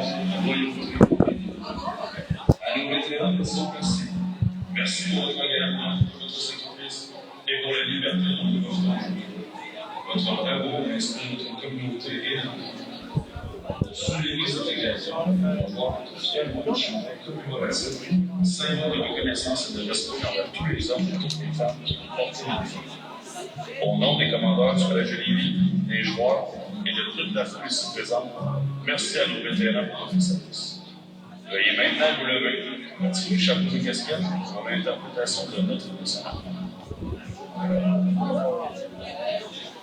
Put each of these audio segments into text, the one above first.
À nos vétérans qui sont placés, merci pour votre engagement, pour votre sacrifice et pour la liberté de votre vie. Votre bravoure inspire notre communauté énormément. Souligner cette occasion, on voit notre fier journée commémorative, symbole de reconnaissance et de respect envers tous les hommes et toutes les femmes qui ont porté les défis. Au nom des commandeurs du Collège de Lévis, des joueurs et de toute la foule ici présente, merci à nos vétérans pour votre service. Veuillez maintenant vous lever, retirer le chapeau et casquette pour l'interprétation de notre national.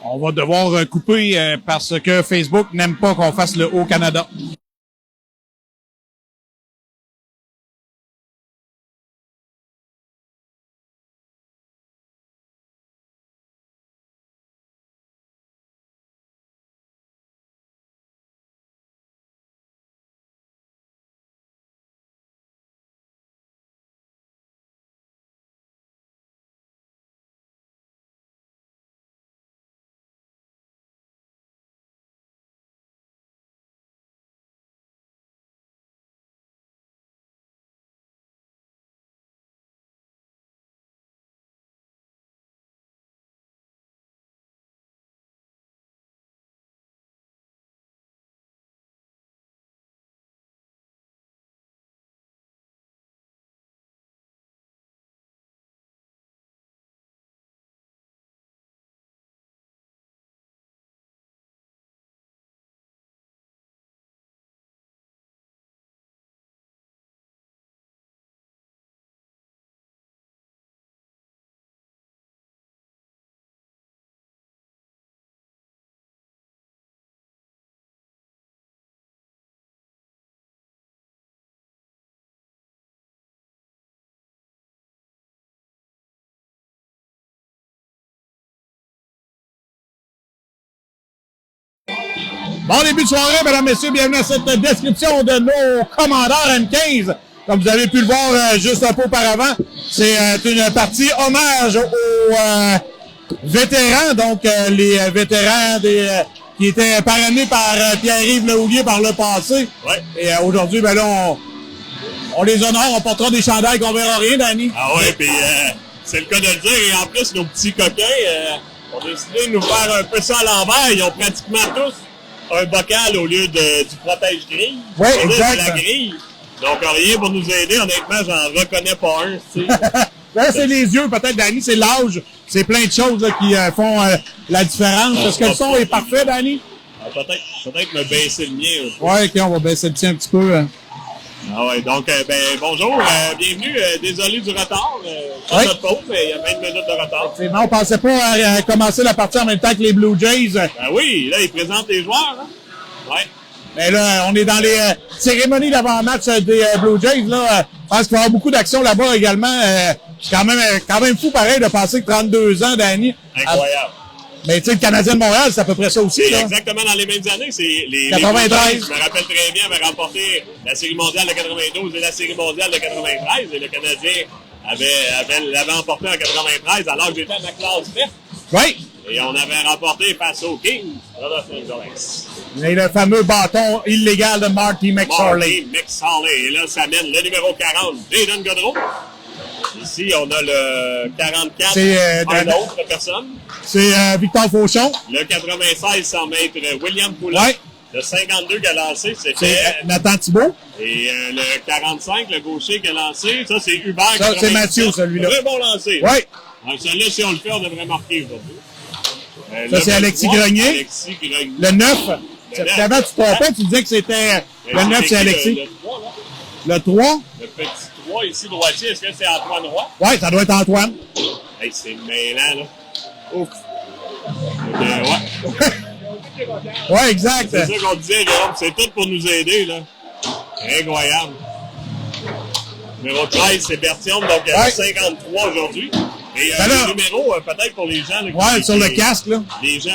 On va devoir couper parce que Facebook n'aime pas qu'on fasse le Haut-Canada. Bon début de soirée, mesdames, messieurs, bienvenue à cette description de nos commandeurs M15. Comme vous avez pu le voir juste un peu auparavant, c'est une partie hommage aux vétérans, donc les vétérans qui étaient parrainés par Pierre-Yves Lehoulier par le passé. Ouais. Et aujourd'hui, ben là, on les honore, on portera des chandails qu'on verra rien, Danny. Ah ouais, puis c'est le cas de le dire. Et en plus, nos petits coquins ont décidé de nous faire un peu ça à l'envers. Ils ont pratiquement tous un bocal au lieu du protège-grille. Oui, exact. La grille. Donc, rien pour nous aider. Honnêtement, j'en reconnais pas un. Tu sais. Là, c'est les yeux, peut-être, Danny, c'est l'âge. C'est plein de choses là, qui font la différence. Est-ce que le son est parfait, Danny? Ah, peut-être me baisser le mien. Ouais, OK, on va baisser le tien un petit peu. Ah ouais, donc, bonjour, bienvenue. Désolé du retard. Pas notre faute, mais il y a 20 minutes de retard. Non, on pensait pas à commencer la partie en même temps que les Blue Jays. Ben oui, là, ils présentent les joueurs. Hein? Ouais. Mais là, on est dans les cérémonies d'avant-match des Blue Jays. Là, je pense qu'il va y avoir beaucoup d'actions là-bas également. C'est quand même fou, pareil, de passer que 32 ans, Danny. Incroyable. Mais tu sais, le Canadien de Montréal, c'est à peu près ça aussi. Là. Exactement dans les mêmes années. C'est les 93. Je me rappelle très bien, avaient remporté la Série mondiale de 92 et la Série mondiale de 93. Et le Canadien l'avait emporté en 93 alors que j'étais à ma classe verte. Oui. Et on avait remporté face aux Kings de Los Angeles. Et le fameux bâton illégal de Marty McSorley. Marty McSorley. Et là, ça mène le numéro 40, Jayden Gaudreau. Ici, on a le 44, c'est une autre personne. C'est Victor Fauchon. Le 96, sans maître William Poulin. Ouais. Le 52 qui a lancé, C'est Nathan Thibault. Et le 45, le gaucher qui a lancé, ça c'est Hubert. Ça, c'est Mathieu, celui-là. Très bon lancé. Oui. Donc celui-là, si on le fait, on devrait marquer aujourd'hui. Ça, c'est Alexis Grenier. Alexis Grenier. Le 9. Avant, tu te trompais, tu disais que c'était... Le 9, c'est Alexis. Le 3. Le petit 3 ici, droitier, est-ce que c'est Antoine Roy? Oui, ça doit être Antoine. Hey, c'est mêlant, là. Ouf. Ouais. Ouais, exact. C'est ça qu'on disait, Jérôme. C'est tout pour nous aider, là. Incroyable. Numéro 13, c'est Bertium, donc il y a 53 aujourd'hui. Et les numéros, peut-être pour les gens... Là, sur le casque, là. Les gens,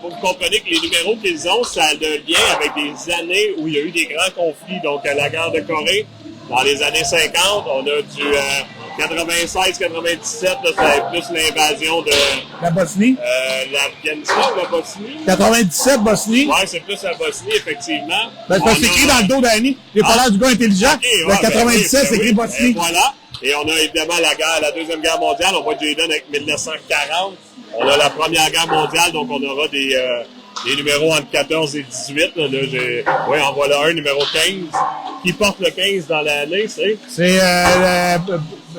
faut que vous compreniez que les numéros qu'ils ont, ça a de lien avec des années où il y a eu des grands conflits. Donc, la guerre de Corée, dans les années 50, on a du 96-97, c'était plus l'invasion de La Bosnie. l'Afghanistan, la Bosnie. 97, Bosnie. Ouais, c'est plus la Bosnie, effectivement. Ben, c'est écrit dans le dos d'Annie. J'ai pas l'air du gars intelligent. Okay, le 97, c'est écrit Bosnie. Voilà. Et on a évidemment la Deuxième Guerre mondiale. On voit Jaden avec 1940. On a la Première Guerre mondiale, donc on aura des numéros entre 14 et 18. Là, en voilà un, numéro 15. Qui porte le 15 dans l'année, c'est? C'est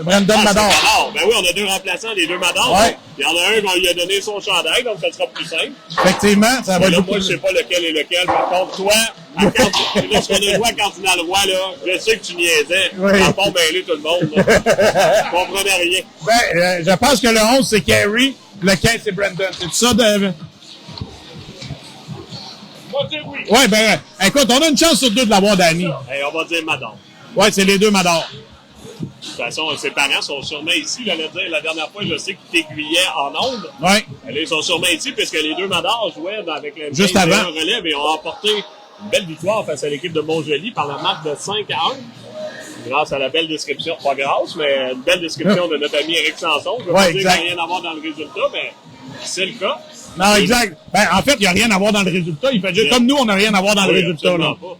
Brandon Mador. Ben oui, on a deux remplaçants, les deux Mador. Ouais. Il y en a un qu'on lui a donné son chandail, donc ça sera plus simple. Effectivement, ça va être Moi, je sais pas lequel est lequel. Par contre, toi, lorsqu'on a joué à Cardinal Roy, là, je sais que tu niaisais. Oui. T'as pas mêlé tout le monde. Je comprenais rien. Ben, je pense que le 11, c'est Carey. Le 15, c'est Brandon. C'est ça de... On va dire oui. Ouais, ben, écoute, on a une chance sur deux de l'avoir, Danny. Hey, on va dire Madame. Ouais, c'est les deux Mador. De toute façon, ses parents sont sûrement ici. J'allais dire, la dernière fois, je sais qu'ils t'aiguillaient en ondes. Ouais. Ils sont sûrement ici, puisque les deux Mador jouaient avec le Juste avant. relève et ont emporté une belle victoire face à l'équipe de Montjoly par la marque de 5-1. Grâce à la belle description, pas grâce, mais une belle description de notre ami Éric Sanson. Je veux pas dire qu'il n'y a rien à voir dans le résultat, mais c'est le cas. Non, exact. Ben, en fait, il n'y a rien à voir dans le résultat. Il fait juste comme nous, on n'a rien à voir dans le résultat, là. Pas.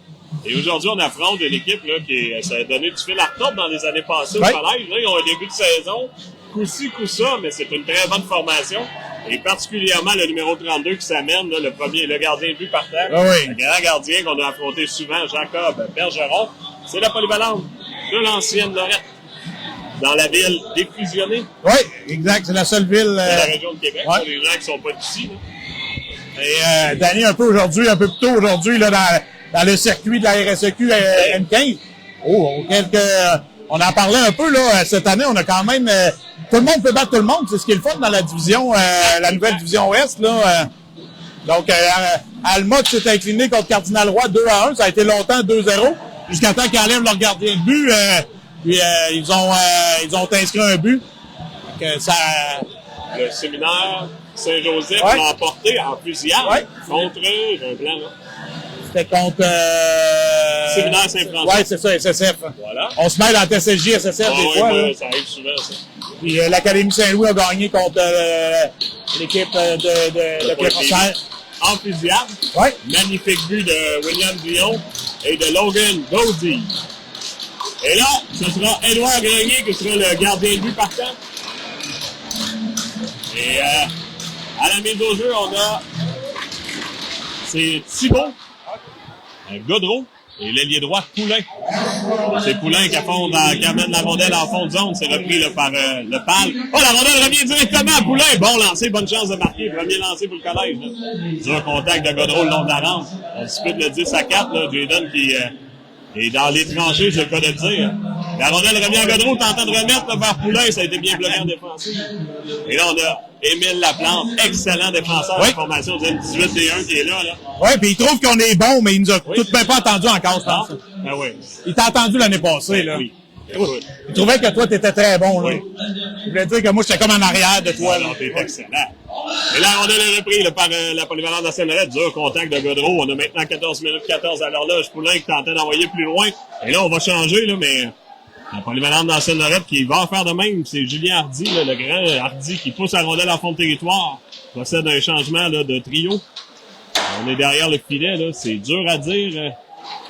Et aujourd'hui, on affronte une équipe là, ça a donné du fil à retordre dans les années passées au Ouais. collège. Là, ils ont un début de saison, coup-ci, coup-ça, mais c'est une très bonne formation. Et particulièrement le numéro 32 qui s'amène, là, le gardien de but par terre. Ah oui. Le grand gardien qu'on a affronté souvent, Jacob Bergeron. C'est la polyvalente de l'ancienne Lorette, dans la ville défusionnée Oui, exact. C'est la seule ville... de la région de Québec, ouais. pour les gens qui sont pas d'ici. Et Danny, un peu plus tôt aujourd'hui, là, dans le circuit de la RSEQ M15. On en parlait un peu, là, cette année, on a quand même... tout le monde peut battre tout le monde, c'est ce qui est le fun dans la division, la nouvelle division Ouest, là. Donc, Alma qui s'est incliné contre Cardinal Roy 2-1, ça a été longtemps 2-0, jusqu'à temps qu'ils enlèvent leur gardien de but, puis ils ont inscrit un but. Donc, ça... Le séminaire Saint-Joseph Ouais. l'a emporté en fusillade contre un blanc. Là. C'était contre... Séminaire Saint-François. Ouais, c'est ça, SSF. Voilà. On se mêle en TCJ, SSF des fois. Là. Ça arrive souvent, ça. Puis l'Académie Saint-Louis a gagné contre l'équipe de Pierre-François. En fusillade. Ouais. Magnifique but de William Dion et de Logan Goldie. Et là, ce sera Édouard Grenier qui sera le gardien de but partant. Et à la mise au jeu, on a c'est Thibault, Godreau et l'ailier droit Poulain. C'est Poulain qui amène la rondelle en fond de zone. C'est repris là, par le pal. Oh, la rondelle revient directement à Poulain. Bon lancer, bonne chance de marquer. Premier lancer pour le collège. C'est un contact de Godreau le long de la rampe. On dispute le 10 à 4. Là. Jaden qui est dans les tranchées, c'est le cas de le dire. La rondelle revient à Godreau, tentant de remettre là, vers Poulain. Ça a été bien bloqué en défensive. Et là, on a Émile Laplante, excellent défenseur de la formation du 18D1 qui est là. Oui, puis il trouve qu'on est bon, mais il nous a tout de même pas entendu encore, je pense. Ah oui. Il t'a entendu l'année passée, là. Oui. Il trouvait que toi, t'étais très bon, là. Oui. Il voulait dire que moi, j'étais comme en arrière de toi, là. Non, t'es excellent. Et là, on a le repris là, par la polyvalente de Seine-Lorette. Dur contact de Godreau. On a maintenant 14 minutes 14 à l'horloge. Poulain qui tentait d'envoyer plus loin. Et là, on va changer, là, mais la polyvalente dans Seine-Lorette qui va en faire de même. C'est Julien Hardy, là, le grand Hardy qui pousse la rondelle en fond de territoire. Procède à un changement là, de trio. On est derrière le filet. Là. C'est dur à dire.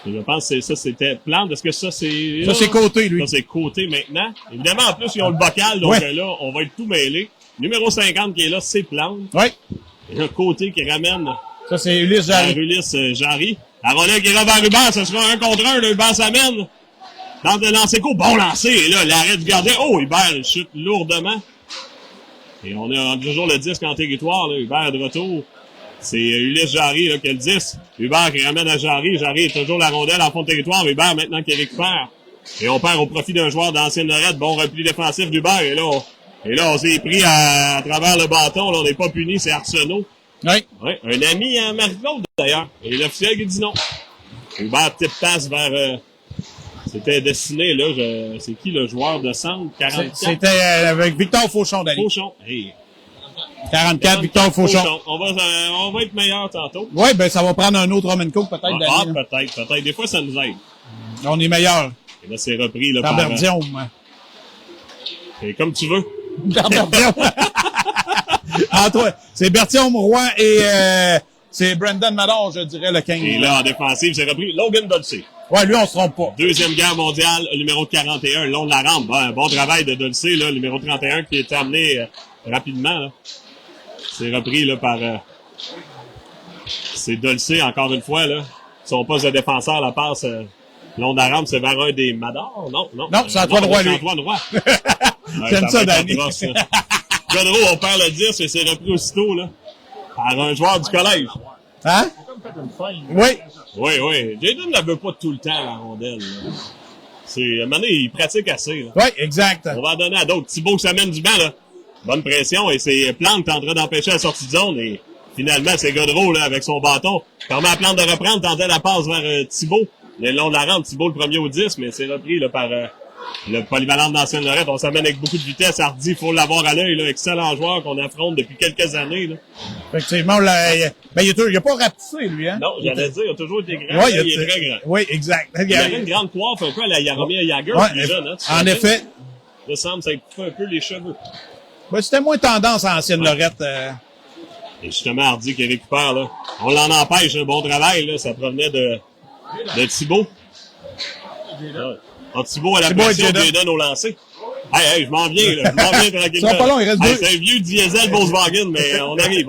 Je pense que ça, c'était Plante. Est-ce que ça, c'est... Ça, c'est Côté, lui. Ça, c'est Côté maintenant. Évidemment, en plus, ils ont le bocal. Donc là, on va être tout mêlé. Numéro 50 qui est là, c'est Plante. Oui. Et le Côté qui ramène... Ça, c'est Ulysse Jarry. Ulysse Jarry. La rondelle qui est là vers Hubert. Ce sera 1 contre 1. Hubert s'amène. Dans le lancer court. Bon lancer. Et là, l'arrêt du gardien. Oh, Hubert il chute lourdement. Et on a toujours le 10 en territoire. Là. Hubert de retour. C'est Ulysse Jarry là, qui a le 10. Hubert qui ramène à Jarry. Jarry est toujours la rondelle en fond de territoire. Hubert maintenant qui récupère. Et on perd au profit d'un joueur d'ancienne Lorette. Bon repli défensif d'Hubert. Et là, on s'est pris à travers le bâton. Là, on n'est pas puni. C'est Arsenault. Oui. Ouais, un ami à Marie-Claude d'ailleurs. Et l'officiel qui dit non. Hubert petite passe vers... c'était destiné, là, c'est qui le joueur de centre? 44? C'était avec Victor Fauchon, Danny. Fauchon. Hey. 44, Victor Fauchon. On va être meilleur tantôt. Oui, ben ça va prendre un autre Roman Cook, peut-être, Danny. Peut-être. Des fois, ça nous aide. On est meilleur. Et là, c'est repris, là, par Berdium. C'est comme tu veux. Entre, c'est Bertium Roy et c'est Brandon Mador, je dirais, le 15. Et là, en défensive, c'est repris Logan Dulce. Ouais, lui, on se trompe pas. Deuxième guerre mondiale, numéro 41, le long de la rampe. Un bon travail de Dulce, là, le numéro 31 qui est amené rapidement. Là. C'est repris là par... c'est Dulce, encore une fois. Là. Son poste de défenseur, la passe long de la rampe, c'est vers un des Mador. Non, c'est Antoine Roy, lui. Antoine Roy. J'aime ça, Danny. Godreau, on perd le 10 et c'est repris aussitôt là, par un joueur du collège. Hein? Oui. Oui. Jayden ne veut pas tout le temps la rondelle. Là. C'est, à un moment donné, il pratique assez. Là. Oui, exact. On va en donner à d'autres. Thibault qui s'amène du banc, là. Bonne pression et c'est Plante qui est en train d'empêcher la sortie de zone et finalement, c'est Godreau, là, avec son bâton. Permet à Plante de reprendre, tentait la passe vers Thibault. Le long de la rampe, Thibault le premier au 10, mais c'est repris là, par le polyvalent d'Ancienne Lorette. On s'amène avec beaucoup de vitesse. Hardy, il faut l'avoir à l'œil. Là. Excellent joueur qu'on affronte depuis quelques années. Là. Effectivement, il a pas rapetissé, lui. Hein? Non, j'allais dire, il a toujours été grand. Ouais, il est très grand. Oui, exact. Il avait une grande coiffe un peu à la Jaromir Jagr, plus jeune. Hein, en effet. Il semble ça coupait un peu les cheveux. Ouais, c'était moins tendance à Ancienne Lorette. Et justement, Hardy qui récupère, là. On l'en empêche, un bon travail, là. Ça provenait de Thibault. Thibault à la pression, Jayden au lancer. Hey, je m'en viens, là. Je m'en viens tranquillement. Ça va pas long, il reste deux. C'est un vieux diesel Volkswagen, mais on arrive.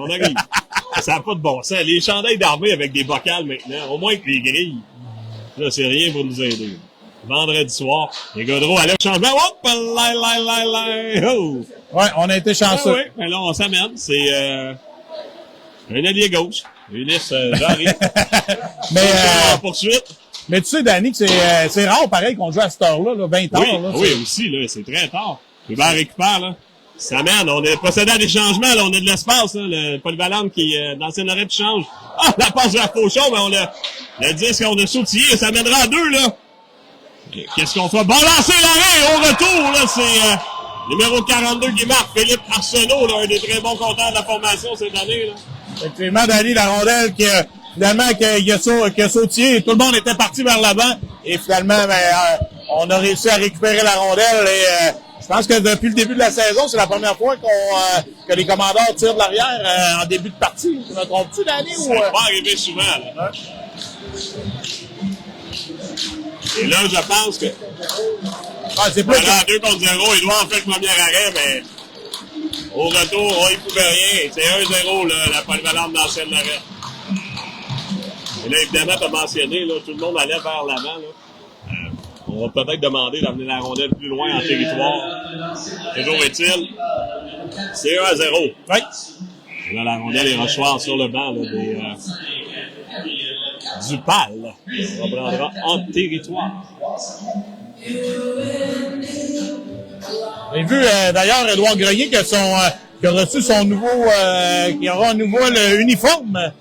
Ça n'a pas de bon sens. Les chandails d'armée avec des bocales maintenant, au moins que les grilles. Là, c'est rien pour nous aider. Vendredi soir, les Godreau à le changement. Hop! Oh! Ouais, on a été chanceux. Ah ouais, mais là, on s'amène. C'est un allié gauche. Ulysse Jarry. Mais en poursuite. Mais tu sais, Danny, que c'est rare, pareil, qu'on joue à cette heure-là, là, 20 heures. Là, oui, aussi, là, c'est très tard. Hubert récupère, là. Ça mène, on est procédé à des changements, là, on a de l'espace, là, le polyvalent qui, dans l'ancienne arrêt qui change. Ah, la passe de la Fauchon, mais on a, le disque, on a sautillé, ça mènera à 2, là. Qu'est-ce qu'on fait? Bon lancer l'arrêt, au retour, là, c'est, numéro 42 qui marque, Philippe Arsenault, là, un des très bons compteurs de la formation cette année, là. Effectivement, Danny, la rondelle finalement, qu'il a sautillé, tout le monde était parti vers l'avant, et finalement, on a réussi à récupérer la rondelle, et je pense que depuis le début de la saison, c'est la première fois que les commandeurs tirent de l'arrière en début de partie. Tu me trompes-tu, Danny? Ça va arriver souvent, là. Et là, je pense que... c'est plus à 2 contre 0, il doit en faire le premier arrêt, mais au retour, il ne pouvait rien. C'est 1-0, là, la polyvalente d'ancienne Lorette. Et là, évidemment, tu as mentionné, là, tout le monde allait vers l'avant. On va peut-être demander d'amener la rondelle plus loin en territoire. Toujours est-il, c'est 1-0. Oui. Et là, la rondelle est reçoire sur le banc là, du PAL. On reprendra en territoire. J'ai vu d'ailleurs Édouard Grenier qui a reçu son nouveau qui aura un nouveau uniforme.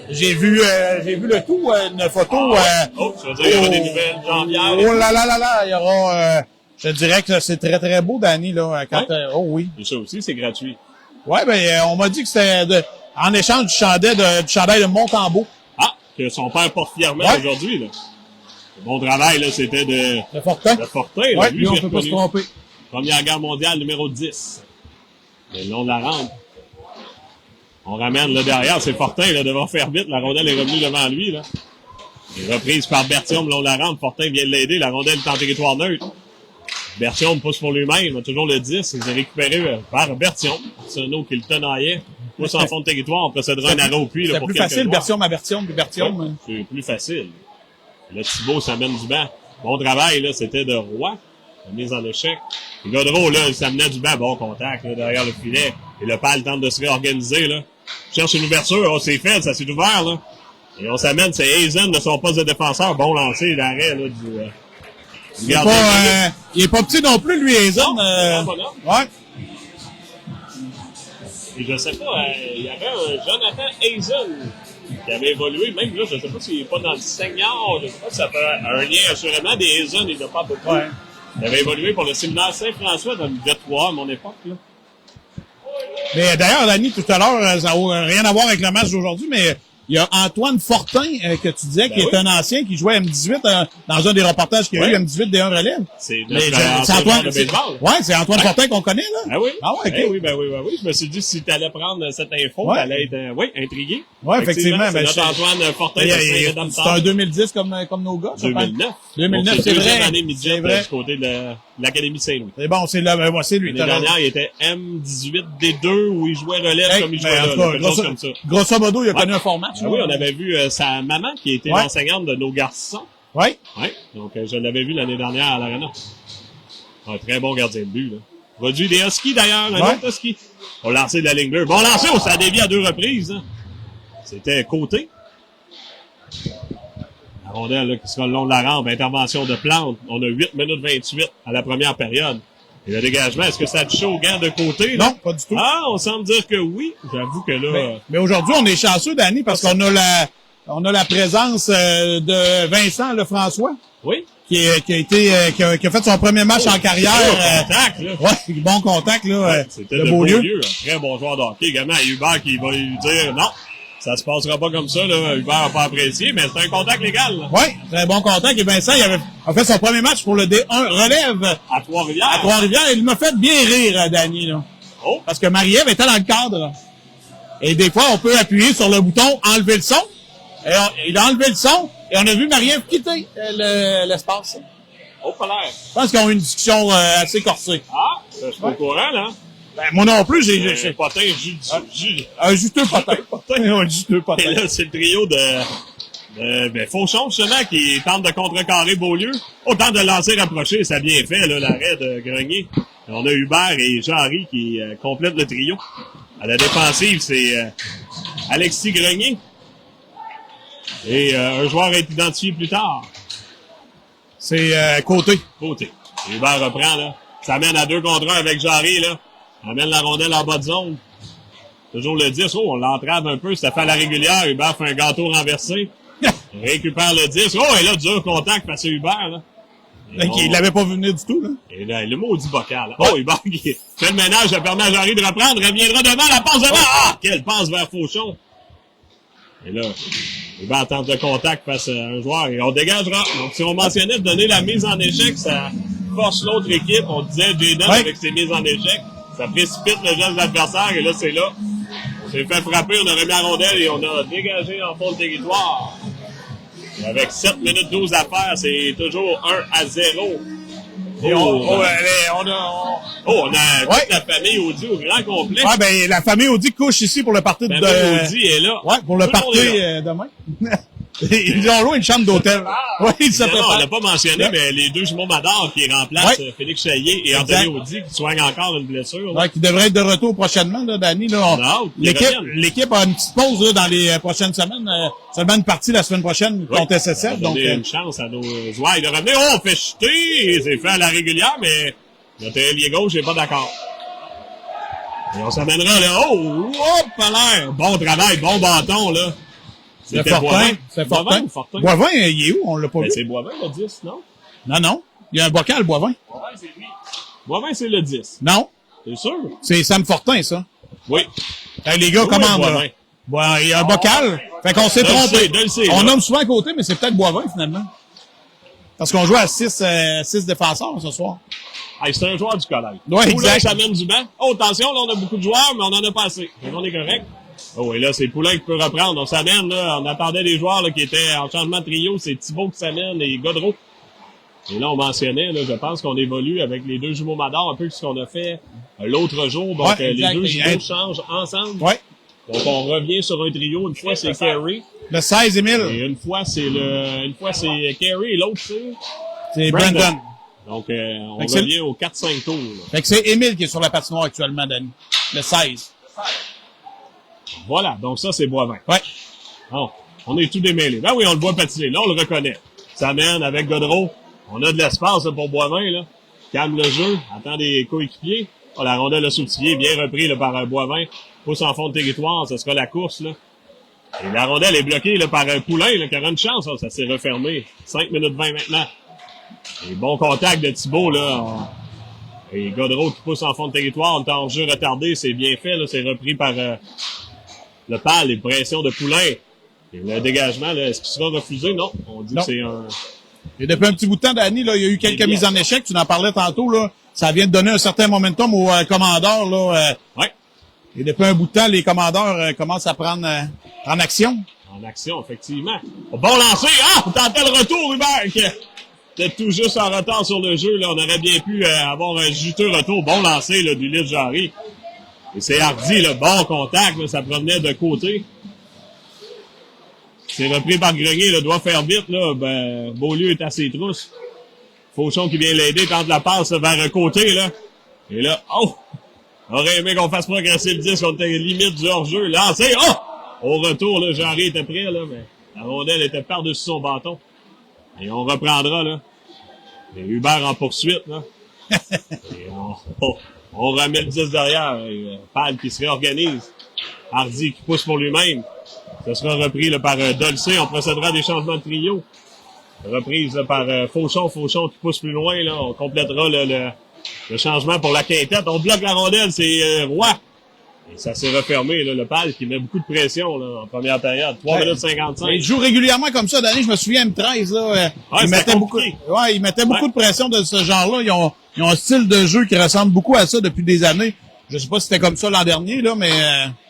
J'ai vu le tout, une photo. Ça veut dire qu'il y aura des nouvelles janvières. Oh là, il y aura. Je dirais que c'est très très beau, Danny là. Oh oui. Et ça aussi, c'est gratuit. Ouais, ben on m'a dit que c'était en échange du chandail de Montembeau. Ah, que son père porte fièrement aujourd'hui là. Le bon travail là, c'était de Fortin. De Fortin. Là, ouais, lui on peut pas se tromper. Première guerre mondiale numéro 10. Le long de la rampe. On ramène là derrière, c'est Fortin là devant faire vite. La rondelle est revenue devant lui là. Et reprise par Bertium le long de la rampe. Fortin vient de l'aider. La rondelle est en territoire neutre. Bertium pousse pour lui-même. Il a toujours le 10. Il est récupéré par Bertium. C'est un autre qui le tenaillait. Pousse en fond de territoire. On procédera un arrêt au puits. C'est plus facile, Bertium à Bertium. Ouais, c'est plus facile. Là, Thibault s'amène du banc. Bon travail, là, c'était de Roy. La mise en échec. Et Godreau, là, il s'amenait du banc. Bon contact, là, derrière le filet. Et le PAL tente de se réorganiser, là. Cherche une ouverture. Oh, c'est fait, ça s'est ouvert, là. Et on s'amène, c'est Hazen de son poste de défenseur. Bon lancer, l'arrêt, là, du gardien. Il est pas petit non plus, lui, Hazen. Ouais. Et je sais pas, il y avait un Jonathan Hazen qui avait évolué, même là, je sais pas s'il est pas dans le senior, je sais pas si ça fait un lien assurément des Hazen, il n'a pas beaucoup. Ouais. Il avait évolué pour le séminaire Saint-François dans le V3 à mon époque, là. Mais d'ailleurs, Danny, tout à l'heure, ça n'a rien à voir avec le match d'aujourd'hui, mais Il y a Antoine Fortin, que tu disais, qui est un ancien, qui jouait M18 dans un des reportages qu'il y a eu, M18 D1 relève. C'est Antoine. de baseball. Ouais, c'est Antoine Fortin qu'on connaît, là. Ah oui? Ah ouais, ok. Oui. Je me suis dit, si t'allais prendre cette info, t'allais être, intrigué. Ouais, effectivement. C'est notre Antoine Fortin. C'est un 2010 comme nos gars, 2009. 2009, c'est vrai. Année midget du côté de l'Académie Saint-Louis. C'est bon, c'est lui. L'année dernière, il était M18D2 où il jouait relève comme il jouait là. Quelque chose comme ça. Grosso modo, il a connu un format. Oui, on avait vu sa maman qui était l'enseignante de nos garçons. Oui. Oui. Donc, je l'avais vu l'année dernière à l'Arena. Un très bon gardien de but, là. Produit des Huskies, d'ailleurs. Un autre Husky. On l'a lancé de la ligne bleue. Bon lancé, ça a dévié à 2 reprises, hein. C'était côté. La rondelle, là, qui sera le long de la rampe. Intervention de Plante. On a 8 minutes 28 à la première période. Et le dégagement, est-ce que ça a touché au gant de côté, là? Non, pas du tout. Ah, on semble dire que oui. J'avoue que là... Mais aujourd'hui, on est chanceux, Danny, parce qu'on a la présence de Vincent Lefrançois. Oui. Qui a fait son premier match en carrière. Contact, là. Ouais, bon contact, là. C'était de Beaulieu. Un très bon joueur de hockey. Également, Hubert qui va lui dire non. Ça se passera pas comme ça, là. Hubert n'a pas apprécié, mais c'est un contact légal, là. Oui, très bon contact. Et Vincent, a fait son premier match pour le D1 relève. À Trois-Rivières. À Trois-Rivières. Il m'a fait bien rire, Danny, là. Oh. Parce que Marie-Ève était dans le cadre. Et des fois, on peut appuyer sur le bouton enlever le son. Et il a enlevé le son. Et on a vu Marie-Ève quitter l'espace. Oh, pas l'air. Je pense qu'ils ont eu une discussion assez corsée. Ah, je suis pas au courant, là. Ben, moi non plus, j'ai potin, un juteux potin. Un juteux potin. Et là, c'est le trio de Fauchon, justement, qui tente de contrecarrer Beaulieu. Autant de lancer rapproché, ça a bien fait, là, l'arrêt de Grenier. On a Hubert et Jean-Henri qui complètent le trio. À la défensive, c'est Alexis Grenier. Et un joueur est identifié plus tard. C'est Côté. Côté. Hubert reprend, là. Ça mène à 2 contre 1 avec Jarry, là. Amène la rondelle en bas de zone. Toujours le 10. Oh, on l'entrave un peu. Ça fait à la régulière. Hubert fait un gâteau renversé. Récupère le 10. Oh, et là, dur contact face à Hubert, là. Il l'avait pas vu venir du tout, là. Et là, le maudit bocal. Oh, Hubert qui fait le ménage. Ça permet à Jarry de reprendre. Reviendra devant. La passe devant. Ah! Quelle passe vers Fauchon. Et là, Hubert tente de contact face à un joueur et on dégagera. Donc, si on mentionnait de donner la mise en échec, ça force l'autre équipe. On disait Jaden avec ses mises en échec. Ça précipite le geste de l'adversaire et là, c'est là. On s'est fait frapper, on a remis la rondelle et on a dégagé en fond de territoire. Et avec 7 minutes 12 à faire, c'est toujours 1-0. Et on a toute la famille Audi au grand complet. Ouais, ben, la famille Audi couche ici pour le party de... La famille Audi est là. Ouais, pour le party demain. Ils ont loué une chambre d'hôtel. Oui, ils se préparent. On l'a pas mentionné, mais les 2 jumeaux Mador qui remplacent Félix Chaillet et Anthony Audi qui soignent encore une blessure. Ouais, qui devrait être de retour prochainement, là, Danny. L'équipe a une petite pause là, dans les prochaines semaines. Seulement une partie la semaine prochaine contre SSF. Donc, une chance à nos joueurs de revenir. Oh, on fait chuter! C'est fait à la régulière, mais notre ailier gauche n'est pas d'accord. Et on s'amènera là. Oh! Hop, à l'air! Bon travail, bon bâton, là. C'était Fortin. C'est Fortin. Boivin, il est où? On l'a pas vu. C'est Boivin, le 10, non? Non. Il y a un bocal, Boivin. Boivin, c'est lui. Boivin, c'est le 10. Non. C'est sûr? C'est Sam Fortin, ça. Oui. Les gars, commandent, là. Bon, il y a un bocal. Fait qu'on s'est trompé. On nomme souvent à côté, mais c'est peut-être Boivin, finalement. Parce qu'on joue à 6 défenseurs ce soir. Hey, c'est un joueur du collège. Ouais, exact. Ça mène du banc. Oh, attention, là, on a beaucoup de joueurs, mais on en a pas assez. Donc, on est correct. Oh, et là, c'est Poulain qui peut reprendre. On s'amène, là. On attendait des joueurs, là, qui étaient en changement de trio. C'est Thibault qui s'amène et Godreau. Et là, on mentionnait, là, je pense qu'on évolue avec les 2 jumeaux Mador, un peu ce qu'on a fait l'autre jour. Donc, les 2 jumeaux changent ensemble. Ouais. Donc, on revient sur un trio. Une fois, c'est Carey. Le 16, Émile. Et une fois, c'est Carey et l'autre, c'est Brandon. Donc, on revient au 4-5 tours, là. Fait que c'est Émile qui est sur la patinoire actuellement, Danny. Le 16. Voilà, donc ça, c'est Boivin. Ouais. Bon, on est tout démêlés. Ben oui, on le voit patiner. Là, on le reconnaît. Ça mène avec Godreau. On a de l'espace là, pour Boivin, là. Calme le jeu, attend des coéquipiers. Oh, la rondelle a sautillé, bien repris là, par Boivin. Pousse en fond de territoire, ce sera la course, là. Et la rondelle est bloquée là, par Poulain, là, qui aura une chance. Là, ça s'est refermé. 5 minutes 20 maintenant. Et bon contact de Thibault, là. Et Godreau qui pousse en fond de territoire. On est en jeu retardé, c'est bien fait, là. C'est repris par... le pal et pression de Poulain. Et le dégagement, là, est-ce qu'il sera refusé? Non. On dit Non. que c'est un... Et depuis un petit bout de temps, Danny, là, il y a eu quelques mises en échec. Tu en parlais tantôt, là. Ça vient de donner un certain momentum aux commandeurs, là. Ouais. Et depuis un bout de temps, les commandeurs commencent à prendre en action. En action, effectivement. Bon lancer! Ah! On tentait le retour, Hubert! Peut-être tout juste en retard sur le jeu, là. On aurait bien pu avoir un juteux retour. Bon lancer, là, d'Ulysse Jarry. Et c'est Hardy, le bon contact, là. Ça provenait de côté. C'est repris par Grenier, le doit faire vite, là. Ben, Beaulieu est à ses trousses. Fauchon qui vient l'aider, tente la passe vers un côté, là. Et là, oh! Aurait aimé qu'on fasse progresser le 10, on était limite du hors-jeu. Lancé, oh! Au retour, là, Jarry était prêt, là, mais la rondelle était par-dessus son bâton. Et on reprendra, là. Et Hubert en poursuite, là. Et on remet le 10 derrière. Pal qui se réorganise. Hardy qui pousse pour lui-même. Ce sera repris là, par Dolcé. On procédera à des changements de trio. Reprise là, par Fauchon. Fauchon qui pousse plus loin. Là. On complétera le changement pour la quintette. On bloque la rondelle. C'est Roy. Et ça s'est refermé. Là, le Pal qui met beaucoup de pression là, en première période. 3 minutes 55. Il joue régulièrement comme ça, Danny. Je me souviens, M13, là, il mettait beaucoup de pression de ce genre-là. Ils ont un style de jeu qui ressemble beaucoup à ça depuis des années. Je sais pas si c'était comme ça l'an dernier, là, mais...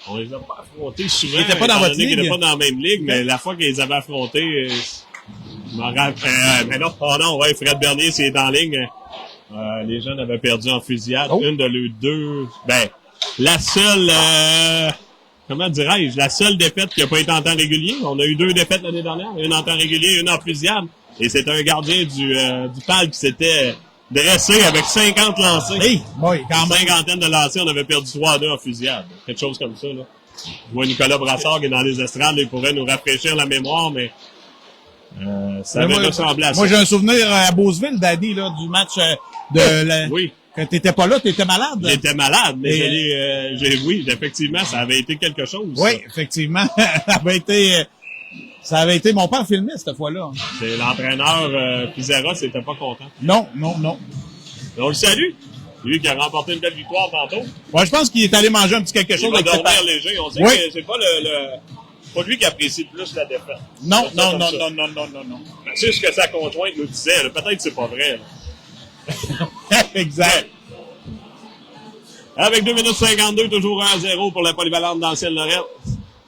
On les a pas affrontés souvent. Ils étaient pas dans votre ligue. Ils étaient pas dans la même ligue, mais la fois qu'ils les avaient affrontés, je m'en rappelle. Mais non, ouais, Fred Bernier, s'il est en ligne. Les jeunes avaient perdu en fusillade. Oh. Une de leurs deux. Ben, la seule, comment dirais-je, la seule défaite qui a pas été en temps régulier. On a eu 2 défaites l'année dernière. Une en temps régulier, une en fusillade. Et c'était un gardien du PAL qui s'était dressé avec 50 lancés. Hey, boy, quand même. Cinquantaine de lancers, on avait perdu 3-2 en fusillade. Quelque chose comme ça, là. Je vois Nicolas Brassard qui est dans les estrades, il pourrait nous rafraîchir la mémoire, mais ça avait ressemblé à ça. Moi, j'ai un souvenir à Beauceville, Danny, là, du match Oui. Quand t'étais pas là, t'étais malade. J'étais malade, mais oui, effectivement, ça avait été quelque chose. Oui, ça. effectivement. Ça avait été mon père filmé cette fois-là. C'est l'entraîneur Pizarra, c'était pas content. Non. On le salue. Lui qui a remporté une belle victoire tantôt. Ouais, je pense qu'il est allé manger un petit quelque chose. Il va avec ses dormir parents. léger. On sait Oui. que c'est pas pas lui qui apprécie le plus la défaite. Non. C'est ce que sa conjointe nous disait. Là. Peut-être que c'est pas vrai. Exact. Avec 2 minutes 52, toujours 1-0 pour la polyvalente d'Ancienne Lorette.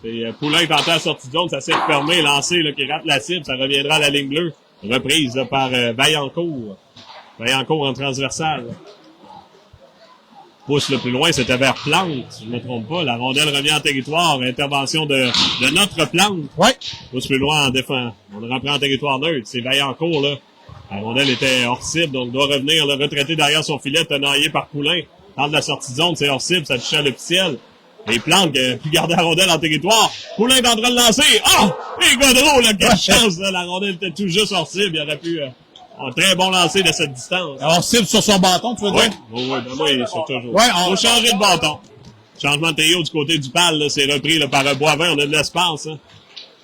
Et Poulain tentait la sortie de zone, ça s'est fermé, lancé là, qui rate la cible, ça reviendra à la ligne bleue. Reprise là, par Vaillancourt. Vaillancourt en transversale. Pousse le plus loin, c'était vers Plante, si je ne me trompe pas. La rondelle revient en territoire, intervention de notre Plante. Ouais. Pousse plus loin en défense. On le reprend en territoire neutre. C'est Vaillancourt, là. La rondelle était hors cible, donc doit revenir le retraité derrière son filet, tenaillé par Poulain. Tente la sortie de zone, c'est hors cible, ça touchait à l'officiel. Et Plante qui a pu garder la rondelle en territoire. Poulain est en train de lancer. Ah! Oh! Et Godreau, là, quelle chance, là. La rondelle était tout juste hors cible. Il aurait pu un très bon lancer de cette distance. Alors, cible sur son bâton, tu veux dire? Oui, ben moi, il est sur toujours. Ouais, Faut changer de bâton. Changement de trio du côté du PAL, là, c'est repris là, par Boivin. On a de l'espace. Hein.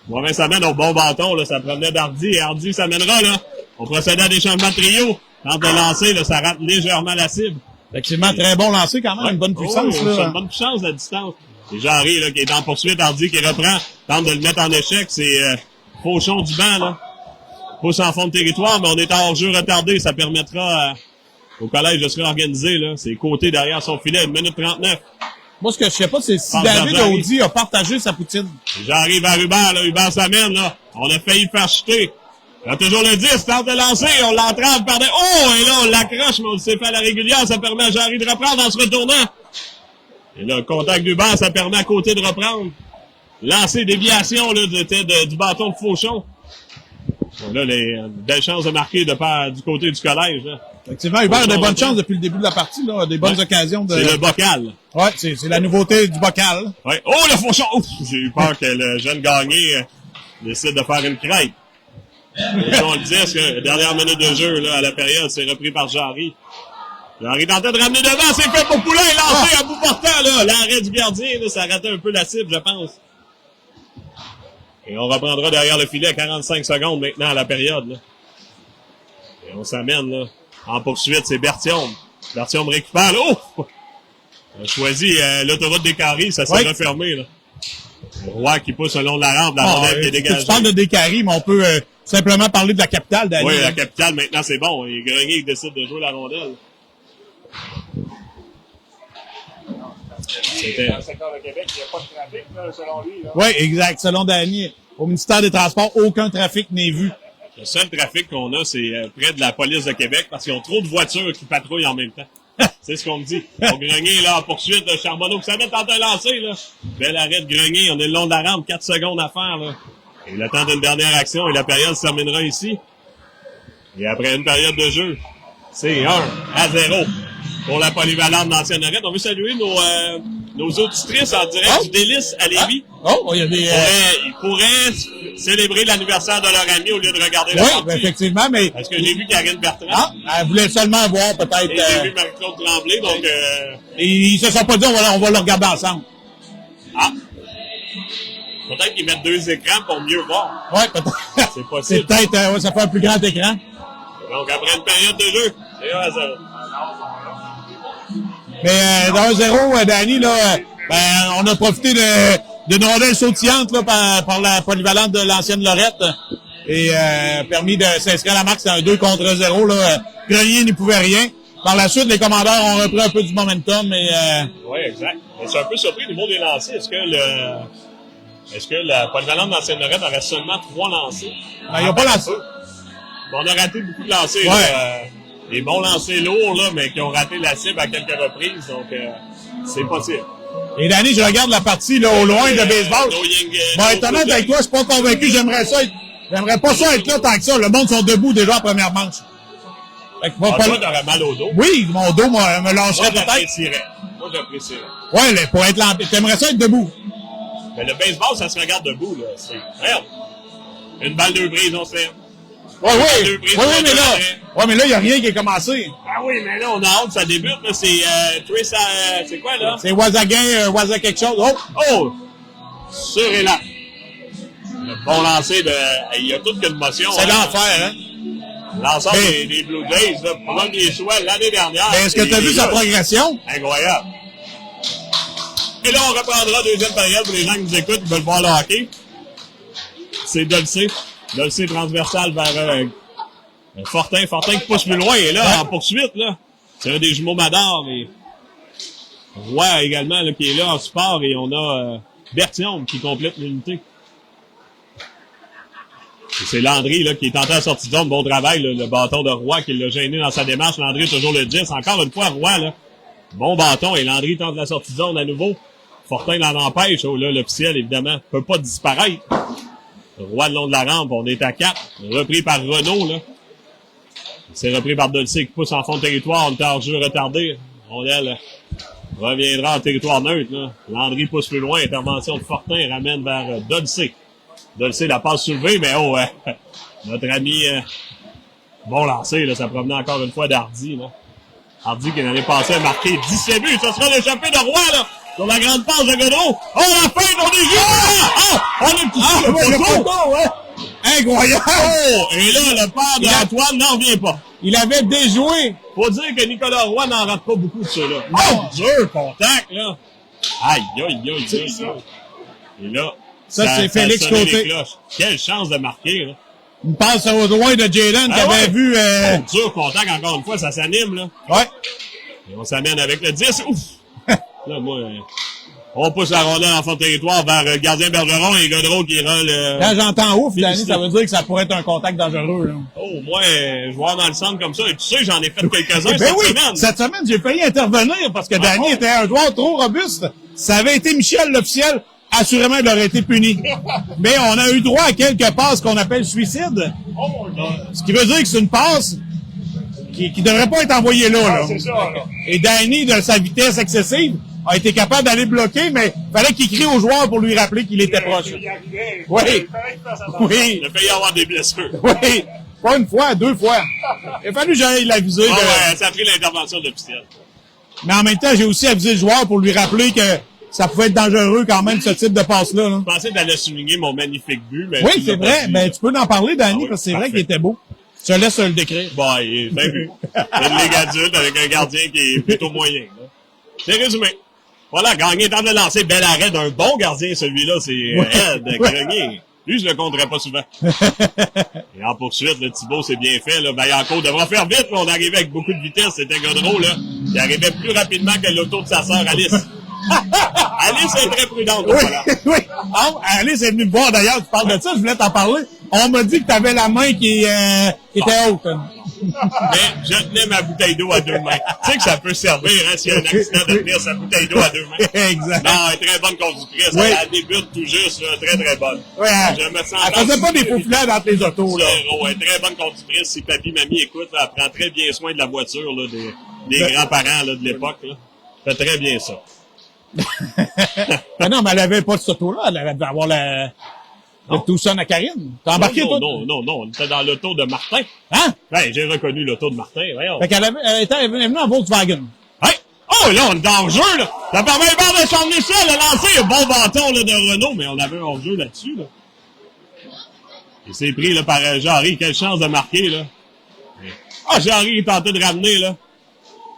Boivin s'amène au bon bâton. Là, ça provenait d'Hardy. Et Hardy s'amènera. Là. On procède à des changements de trio. Quand de lancer, là, ça rate légèrement la cible. Effectivement, très bon lancer quand même, une bonne puissance. C'est une bonne puissance, la distance. C'est Jarry là, qui est en poursuite, Hardy qui reprend, tente de le mettre en échec. C'est Fauchon du banc, là. Pousse en fond de territoire, mais on est en hors-jeu retardé. Ça permettra au collège de se réorganiser. Là. C'est côté derrière son filet, 1 minute 39. Moi, ce que je sais pas, c'est si Passe David vers Audi a partagé sa poutine. J'arrive à Hubert, là. Hubert s'amène, là. On a failli le faire chuter. Il a toujours le 10, tente de lancer, on l'entrave par des... Oh! Et là, on l'accroche, mais on le s'est fait à la régulière. Ça permet à Jarry de reprendre en se retournant. Et là, le contact d'Hubert, ça permet à côté de reprendre. Lancer déviation, là, du bâton de Fauchon. Bon, là, les belles chances de marquer du côté du collège, là. Effectivement, Hubert a des bonnes chances depuis le début de la partie, là, des bonnes occasions de... C'est le bocal. Ouais, c'est la nouveauté du bocal. Ouais. Oh, le Fauchon! Ouf! J'ai eu peur que le jeune gagné décide de faire une crêpe. On le dit, que dernière minute de jeu, là, à la période, c'est repris par Jarry. Jarry tentait de ramener devant, c'est fait pour Poulain, lancé à bout portant, là. L'arrêt du gardien, là, ça ratait un peu la cible, je pense. Et on reprendra derrière le filet 45 secondes maintenant à la période, là. Et on s'amène, là. En poursuite, c'est Bertium. Bertium récupère, là. Oh! On a choisi l'autoroute des Carrés, ça s'est refermé, là. Roy qui pousse le long de la rampe, la rondelle qui est dégagée. Tu parles de Descaries, mais on peut simplement parler de la capitale, Danny. Oui, la capitale, maintenant, c'est bon. Et Grenier qui décide de jouer la rondelle. C'était... Dans le secteur de Québec, il n'y a pas de trafic, là, selon lui. Là. Oui, exact. Selon Danny, au ministère des Transports, aucun trafic n'est vu. Le seul trafic qu'on a, c'est près de la police de Québec parce qu'ils ont trop de voitures qui patrouillent en même temps. C'est ce qu'on me dit. Donc, Grenier, là, en poursuite de Charbonneau, qui s'avait tenté de lancer, là. Bel arrêt de Grenier. On est le long de la rampe, 4 secondes à faire, là. Et le temps d'une dernière action et la période se terminera ici. Et après une période de jeu, c'est 1-0 pour la polyvalente d'Ancienne Lorette. On veut saluer nos auditrices en direct du Délice à Lévis. Oh, il y a des... Ils pourraient célébrer l'anniversaire de leur ami au lieu de regarder la Oui, partie. effectivement, mais... Parce que j'ai vu Karine Bertrand. Ah, elle voulait seulement voir peut-être... Et j'ai vu Marie-Claude Tremblay, donc... Et ils se sont pas dit, on va le regarder ensemble. Ah! Peut-être qu'ils mettent 2 écrans pour mieux voir. Ouais, peut-être. C'est C'est possible. peut-être, ça fait un plus grand écran. Donc, après une période de jeu, c'est 1-0. Mais dans 1-0, Danny, là, on a profité d'une rondelle sautillante là, par la polyvalente de l'ancienne Lorette et permis de s'inscrire à la marque. C'est un 2 contre 0. Là. Grenier n'y pouvait rien. Par la suite, les commandeurs ont repris un peu du momentum. Oui, exact. Mais je suis un peu surpris au niveau des lancers. Est-ce que la polyvalente de l'ancienne Lorette aurait seulement 3 lancers? Ben, ils n'ont pas lancé. On a raté beaucoup de lancers. Ouais. Là, des bons lancers lourds, là, mais qui ont raté la cible à quelques reprises. Donc, c'est possible. Et Danny, je regarde la partie là, au loin de baseball. Bon, être honnête avec toi, je suis pas convaincu. J'aimerais pas ça être là tant que ça. Le monde sont debout déjà en première manche. Fait que Toi, t'aurais mal au dos. Oui, mon dos me lâcherait peut-être. Moi, j'apprécierais. Ouais, pour être lampé. T'aimerais ça être debout. Mais le baseball, ça se regarde debout, là. Merde. Une balle, 2 brises, on se fait. Oui, mais là, il n'y a rien qui est commencé. Ah oui, mais là, on a hâte, ça débute, là. C'est, c'est quoi, là? C'est Wazaguin, Waza quelque chose. Oh! Sur et là. Le bon lancer de, il y a toute qu'une motion. C'est l'enfer, hein? L'ensemble des Blue Jays, là, premier choix l'année dernière. Mais est-ce que tu as vu sa progression? Incroyable. Et là, on reprendra deuxième période pour les gens qui nous écoutent, qui veulent voir le hockey. C'est Dolcé. Dolcé transversal vers Fortin qui pousse plus loin. Et là, en poursuite, là, c'est un des jumeaux Mador. Et Roy également, là, qui est là en support. Et on a Berthiaume qui complète l'unité. Et c'est Landry là, qui est tenté à la sortie de zone. Bon travail, là, le bâton de Roy qui l'a gêné dans sa démarche. Landry toujours le 10. Encore une fois, Roy, là. Bon bâton. Et Landry tente la sortie de zone à nouveau. Fortin l'en empêche. Oh là, l'officiel, évidemment, peut pas disparaître. Roy le long de la rampe, on est à 4. Repris par Renaud, là. C'est repris par Dolcé qui pousse en fond de territoire. On est en jeu retardé. Rondelle reviendra en territoire neutre, là. Landry pousse plus loin. Intervention de Fortin ramène vers Dolcé. Dolcé la passe soulevée, mais notre ami, bon lancé, là, ça provenait encore une fois d'Hardy, là. Hardy qui l'année passée a marqué 17 buts. Ce sera l'échappée de Roy, là. Sur la grande passe de Godreau. Oh, la fin, on est juste là! On est touché le poteau, ouais. Incroyable! Oh, et là, le père d'Antoine n'en revient pas. Il avait déjoué. Faut dire que Nicolas Roy n'en rate pas beaucoup de ceux-là. Oh, dur contact, là. Aïe. Et là, ça c'est Félix Côté. Quelle chance de marquer, là. Une passe au loin de Jalen qui avait vu... Dur contact, encore une fois, ça s'anime, là. Ouais. Et on s'amène avec le 10. Ouf! Là, moi, on pousse la rondelle en fond de territoire vers le gardien Bergeron et Godreau qui ira le... Quand j'entends ouf, Danny, ça veut dire que ça pourrait être un contact dangereux, là. Oh, moi, je vois dans le centre comme ça. Et tu sais, j'en ai fait quelques-uns cette semaine. Cette semaine, j'ai failli intervenir parce que Danny était un joueur trop robuste. Ça avait été Michel, l'officiel. Assurément, il aurait été puni. Mais on a eu droit à quelques passes qu'on appelle suicides. Ce qui veut dire que c'est une passe qui devrait pas être envoyée là. C'est ça, là. Et Danny, de sa vitesse excessive, a été capable d'aller bloquer, mais fallait qu'il crie au joueur pour lui rappeler qu'il était proche. Oui. Oui. Il a failli avoir des blessures. Oui. Pas une fois, 2 fois. Il a fallu que j'aille l'aviser. Ouais, ça a pris l'intervention de l'officiel. Mais en même temps, j'ai aussi avisé le joueur pour lui rappeler que ça pouvait être dangereux quand même, ce type de passe-là. Là. Je pensais d'aller souligner mon magnifique but. Mais oui, c'est vrai. Mais tu peux en parler, Danny, oui, parce que c'est vrai qu'il était beau. Je te laisse le décrire. Bon, il est bien vu. Une ligue adulte avec un gardien qui est plutôt moyen. Là. C'est résumé. Voilà, gagné, tente de lancer. Bel arrêt d'un bon gardien, celui-là. C'est Ed Grenier. Lui, je le compterais pas souvent. Et en poursuite, le Thibault, c'est bien fait. Là. Vaillancourt devra faire vite. Là. On arrivait avec beaucoup de vitesse. C'était Godreau, là. Il arrivait plus rapidement que l'auto de sa sœur, Alice. Alice est très prudente. Oui, Voilà. oui. Ah, Alice est venue me voir, d'ailleurs. Tu parles de ça, je voulais t'en parler. On m'a dit que t'avais la main qui était haute. Mais je tenais ma bouteille d'eau à deux mains. Tu sais que ça peut servir, hein, s'il y a un accident de tenir sa bouteille d'eau à deux mains. Exact. Non, elle est très bonne conductrice. Oui. Elle débute tout juste, là, très, très bonne. Ouais, Je me sens elle faisait pas des faufilades entre les autos, là. Elle est très bonne conductrice. Si papi, mamie écoute, là, elle prend très bien soin de la voiture, là, des grands-parents, là, de l'époque, là. Elle fait très bien ça. Mais non, mais elle avait pas cette auto-là. Elle avait d'avoir le Tucson à Karine. T'as embarqué, toi? Non. On était dans l'auto de Martin. Hein? Ben, j'ai reconnu l'auto de Martin, voyons. Fait qu'elle était venue en Volkswagen. Hey! Oh, là, on est dans le jeu, là! La première barre de Charles-Michel a lancé un bon bâton, là, de Renault, mais on avait un hors-jeu là-dessus, là. Il s'est pris, là, par Jarry. Quelle chance de marquer, là. Ah, Jarry, il tentait de ramener, là.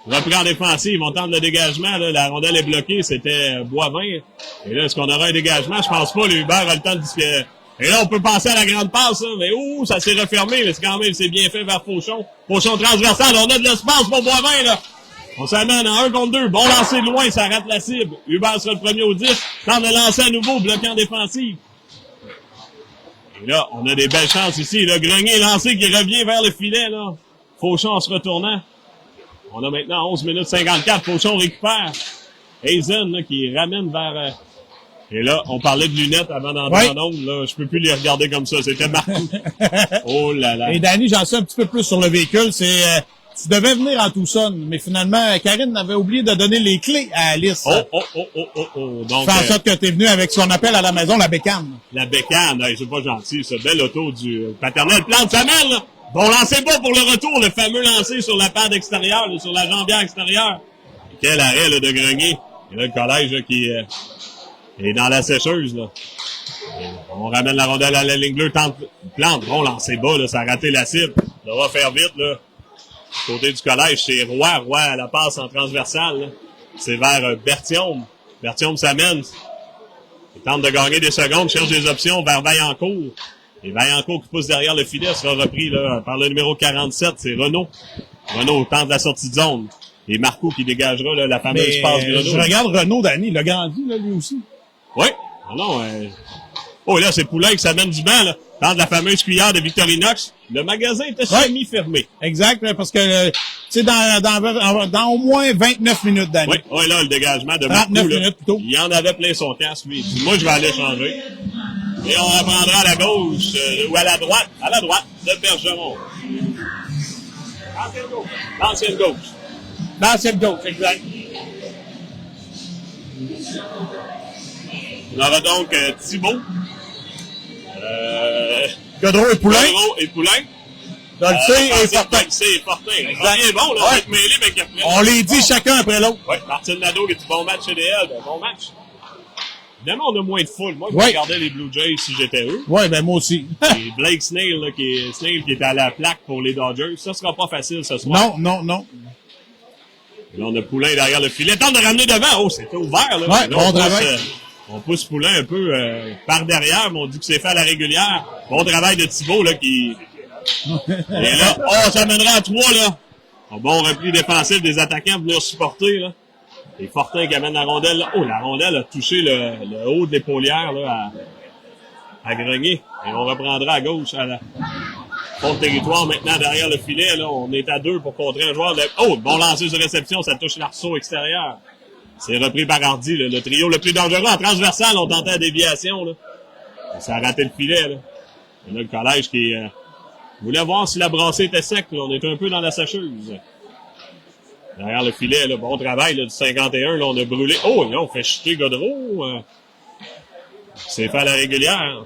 Repris en défensive, on tente le dégagement, là. La rondelle est bloquée, c'était Boivin. Et là, est-ce qu'on aura un dégagement? Je pense pas, le Hubert a le temps de discuter. Et là, on peut penser à la grande passe, là. Mais ça s'est refermé, mais c'est quand même, c'est bien fait vers Fauchon. Fauchon transversal, on a de l'espace pour Boivin, là. On s'amène en 1 contre 2. Bon lancer de loin, ça rate la cible. Hubert sera le premier au 10. Tente de lancer à nouveau, bloqué en défensive. Et là, on a des belles chances ici. Le Grenier lancé qui revient vers le filet, là. Fauchon en se retournant. On a maintenant 11 minutes 54. Fauchon récupère. Hazen, là, qui ramène vers... Et là, on parlait de lunettes avant d'entrer en onde. Là, je peux plus les regarder comme ça. C'était Marcou. Oh là là. Et Danny, j'en sais un petit peu plus sur le véhicule. C'est... tu devais venir en Tucson, mais finalement, Karine avait oublié de donner les clés à Alice. Oh. Donc, fait en sorte que t'es venu avec ce qu'on appelle à la maison la bécane. La bécane, c'est pas gentil, ce bel auto du paternel plante sa main, là. Bon lancer pas pour le retour, le fameux lancer sur la pente extérieure, là, sur la jambière extérieure. Et quel arrêt, là, de Grenier. Et là, le collège, là, qui est dans la sécheuse, là. Et on ramène la rondelle à la ligne bleue, plante, bon lancer bas, là, ça a raté la cible. Ça va faire vite, là. Côté du collège, c'est Roy à la passe en transversale, là. C'est vers Berthiaume. Berthiaume s'amène. Il tente de gagner des secondes, cherche des options vers Vaillancourt. Et Vaillancourt qui pousse derrière le filet sera repris là, par le numéro 47, c'est Renaud. Renaud tente la sortie de zone. Et Marco qui dégagera là, la fameuse passe de Renaud. Je regarde Renaud, Danny, il a grandi là, lui aussi. Oui. Oh là, c'est Poulain qui s'amène du banc, là. Tente la fameuse cuillère de Victorinox. Le magasin était semi-fermé. Exact, parce que, tu sais, dans au moins 29 minutes, Danny. Oui, là, le dégagement de Marco, 39 minutes plutôt. Il en avait plein son casque, lui. Moi, je vais aller changer. Et on reprendra à la gauche, ou à la droite de Bergeron. L'ancienne gauche. L'ancienne gauche, exact. On aura donc Thibault. Godreau et Poulain. Dolcé et Fortin. Exact. C'est bon, là, on va être mêlés, mais qu'après. On les dit chacun après l'autre. Oui, Martine Nadeau, qui est du bon match chez DL, bon match. Évidemment, on a moins de foule. Moi, je regardais les Blue Jays si j'étais eux. Oui, ben moi aussi. Et Blake Snell, là, qui est à la plaque pour les Dodgers. Ça sera pas facile ce soir. Non. Et là, on a Poulain derrière le filet. Tente de ramener devant. Oh, c'était ouvert, là. Ouais, bon travail. On pousse Poulain un peu par derrière, mais on dit que c'est fait à la régulière. Bon travail de Thibault, là, qui... Et là, ça mènera à 3, là. Un bon repli défensif des attaquants venir supporter, là. Et Fortin qui amène la rondelle, là. Oh, la rondelle a touché le haut de l'épaulière, là, à Grenier. Et on reprendra à gauche, à la fond de territoire, maintenant, derrière le filet, là. On est à 2 pour contrer un joueur de... Oh, bon lancer de réception, ça touche l'arceau extérieur. C'est repris par Hardy, là, le trio le plus dangereux en transversal. On tentait la déviation, là. Et ça a raté le filet, là. Et là, le collège qui voulait voir si la brassée était sec, là. On était un peu dans la sécheuse. Derrière le filet, là, bon travail, là, du 51, là, on a brûlé. Oh, là, on fait chuter Godreau. C'est fait à la régulière.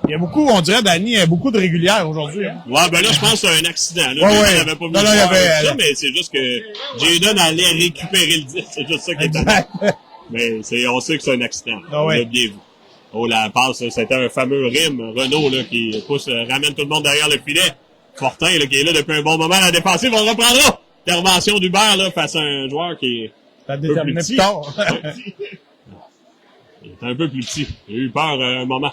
Il y a beaucoup, on dirait, Danny, il y a beaucoup de régulières aujourd'hui. Hein. Ouais, ben là, je pense que c'est un accident. Là, ouais. Il avait pas vu ça, mais c'est juste que Jayden allait récupérer le disque. C'est juste ça qui est exact. Mais on sait que c'est un accident. Ah, on l'a bien vu. Oh, la passe, c'était un fameux rime. Renaud, là, qui ramène tout le monde derrière le filet. Fortin, là, qui est là depuis un bon moment à la défensive. On reprendra. Intervention d'Hubert, là, face à un joueur qui T'as déterminé plus tard. Il est un peu plus petit. J'ai eu peur un moment.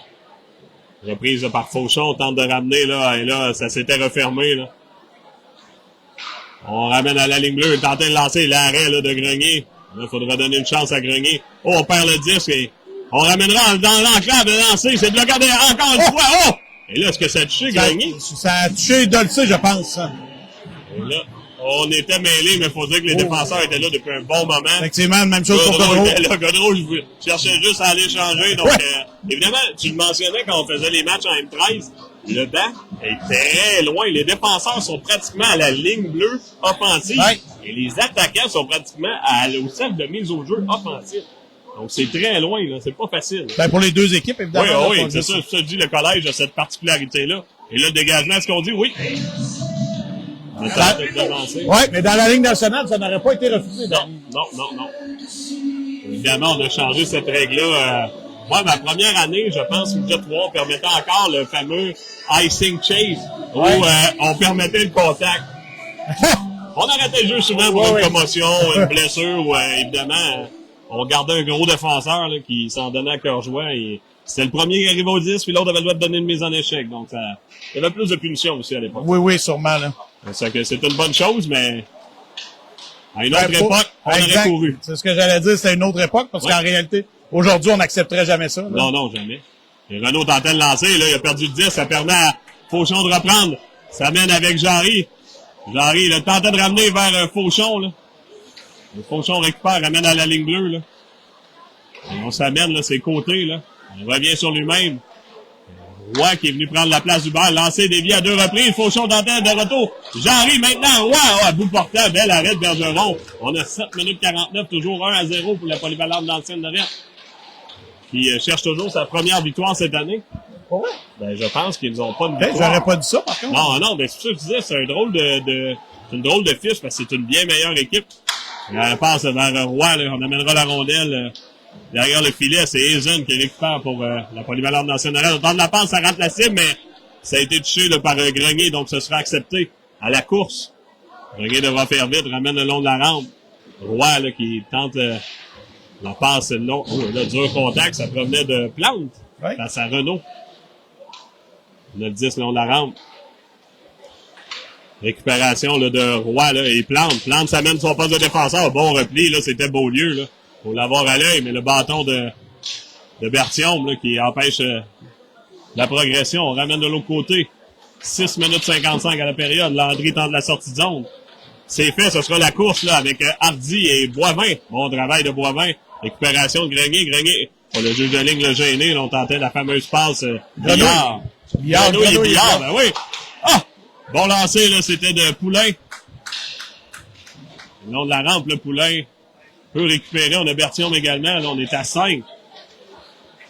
Reprise par Fauchon, on tente de ramener, là, et là, ça s'était refermé, là. On ramène à la ligne bleue, il tentait de lancer l'arrêt, là, de Grenier. Là, il faudra donner une chance à Grenier. Oh, on perd le disque et on ramènera dans l'enclave de lancer. C'est bloqué encore une fois. Oh! Et là, est-ce que ça a touché Grenier? Ça a touché Dolce, je pense. Et là, on était mêlés, mais il faut dire que les défenseurs étaient là depuis un bon moment. Effectivement, même chose pour Godreau. Godreau, je cherchais juste à aller changer. Donc, évidemment, tu le mentionnais quand on faisait les matchs en M13, le banc est très loin. Les défenseurs sont pratiquement à la ligne bleue offensive. Ouais. Et les attaquants sont pratiquement au cercle de mise au jeu offensif. Donc, c'est très loin, là. C'est pas facile. Ben, pour les deux équipes, évidemment. Oui, c'est ça. Ça dit le collège a cette particularité-là. Et là, le dégagement, est-ce qu'on dit? Oui. On tente d'avancer. Oui, mais dans la Ligue nationale, ça n'aurait pas été refusé. Non. Évidemment, on a changé cette règle-là. Moi, ma première année, je pense, Midget 3 permettait encore le fameux icing chase, où on permettait le contact. On arrêtait le jeu souvent pour une commotion, une blessure, ou évidemment, on gardait un gros défenseur là, qui s'en donnait à cœur joie. Et c'était le premier qui arrivait au 10, puis l'autre avait le droit de donner une mise en échec. Donc, il y avait plus de punitions aussi à l'époque. Oui, sûrement. Là. C'est une bonne chose, mais à une autre époque, on aurait couru. C'est ce que j'allais dire, c'était une autre époque, parce qu'en réalité, aujourd'hui, on n'accepterait jamais ça. Là. Non, jamais. Et Renaud tentait de lancer, là, il a perdu le 10, ça permet à Fauchon de reprendre. Ça mène avec Jarry. Jarry, il a tenté de ramener vers Fauchon, là. Le Fauchon récupère, ramène à la ligne bleue, là. Et on s'amène, là, ses côtés, là. On revient sur lui-même. Roy qui est venu prendre la place du bar, lancer dévié à 2 reprises. Fauchon d'antenne de retour. Jarry maintenant. Roy, à bout portant. Bel arrêt de Bergeron. On a 7 minutes 49, toujours 1-0 pour la polyvalente d'ancienne de Rennes. Qui cherche toujours sa première victoire cette année. Ouais. Ben, je pense qu'ils n'ont pas de victoire. J'aurais pas dit ça, par contre. Non, mais c'est ça que je disais, c'est un drôle c'est une drôle de fiche parce que c'est une bien meilleure équipe. On passe vers Roy, là, on amènera la rondelle derrière le filet. C'est Hazen qui récupère pour la polyvalente nationale. On tente la passe, ça rentre la cible, mais ça a été touché là, par Grenier, donc ce sera accepté à la course. Grenier devra faire vite, ramène le long de la rampe. Roy là, qui tente la passe long. Oh, là, dur contact, ça provenait de Plante face à Renaud. Le 10 le long de la rampe. Récupération là, de Roy là, et Plante. Plante s'amène son poste de défenseur. Bon repli, là, c'était Beaulieu. Là. Faut l'avoir à l'œil, mais le bâton de Berthiaume là, qui empêche la progression. On ramène de l'autre côté. 6 minutes 55 à la période. Landry tente la sortie de zone. C'est fait, ce sera la course là avec Hardy et Boivin. Bon travail de Boivin. Récupération de Grenier. Grenier. On le juge de ligne le gêné. Là, on tentait la fameuse passe Billard. Billard, ben oui. Ah! Bon lancer, là, c'était de Poulain. Le long de la rampe, le Poulain peut récupérer. On a Berthiaume également. Là, on est à 5.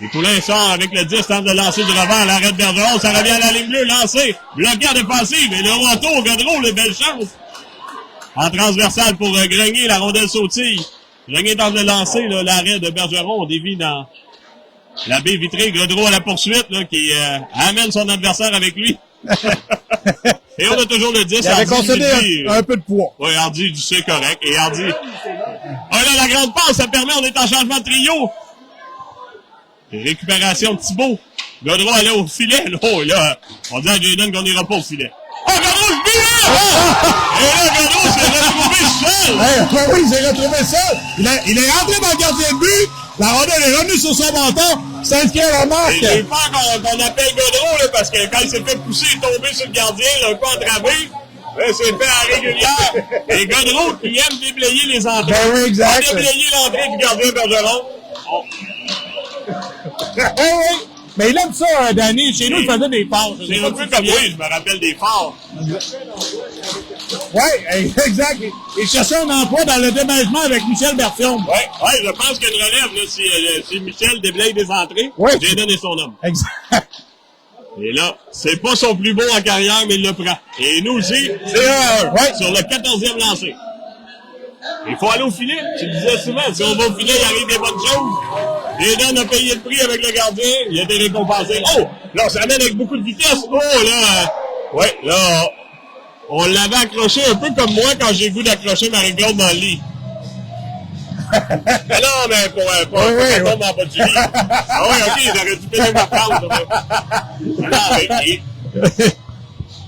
Et Poulain sort avec le 10, tente de lancer du revers. L'arrêt de Bergeron, ça revient à la ligne bleue. Lancé. Bloqué en défensive. Et le retour, Godreau, les belles chances. En transversale pour Grenier, la rondelle sautille. Grenier tente de lancer, là, l'arrêt de Bergeron. On dévie dans la baie vitrée. Godreau à la poursuite, là, qui amène son adversaire avec lui. Et on a toujours le 10. Il avait concédé un peu de poids. Oui, Hardy, c'est correct. Et Hardy. Ah là, la grande passe, ça permet, on est en changement de trio. Récupération de Thibault. Godreau allait au filet. Oh, là, on dit à Jayden qu'on n'ira pas au filet. Oh, Godreau, je vis là! Et là, Godreau s'est retrouvé seul. Oui, il s'est retrouvé seul. Il est rentré dans le gardien de but. La rondelle est revenue sur son menton. C'est inscrit à la marque. J'ai peur qu'on appelle Godreau, là, parce que quand il s'est fait pousser, il est tombé sur le gardien, là, un peu entravé. Là, c'est fait à régulière. Et Godreau, qui aime déblayer les entrées. Ben oui, exact. Il a déblayé l'entrée du gardien Bergeron. Oh. Oui. Mais il aime ça, Danny. Chez nous, il faisait des passes. C'est un peu comme moi, je me rappelle des phares. Oui, exact. Il cherchait un emploi dans le déménagement avec Michel Berthiaume. Oui, je pense qu'il y a une relève, là, si Michel déblaye des entrées, j'ai donné son homme. Exact. Et là, c'est pas son plus beau en carrière, mais il le prend. Et nous aussi, c'est sur le 14e lancé. Il faut aller au filet. Tu le disais souvent, si on va au filet, il arrive des bonnes choses. Jayden a payé le prix avec le gardien. Il a été récompensé. Oh! Là, ça amène avec beaucoup de vitesse. Oh, là! Ouais, là, on l'avait accroché un peu comme moi quand j'ai le goût d'accrocher Marie-Claude dans le lit. Mais non, mais pour tombe dans pas de Julie. Ah oui, ok, j'aurais dû payer ma prendre.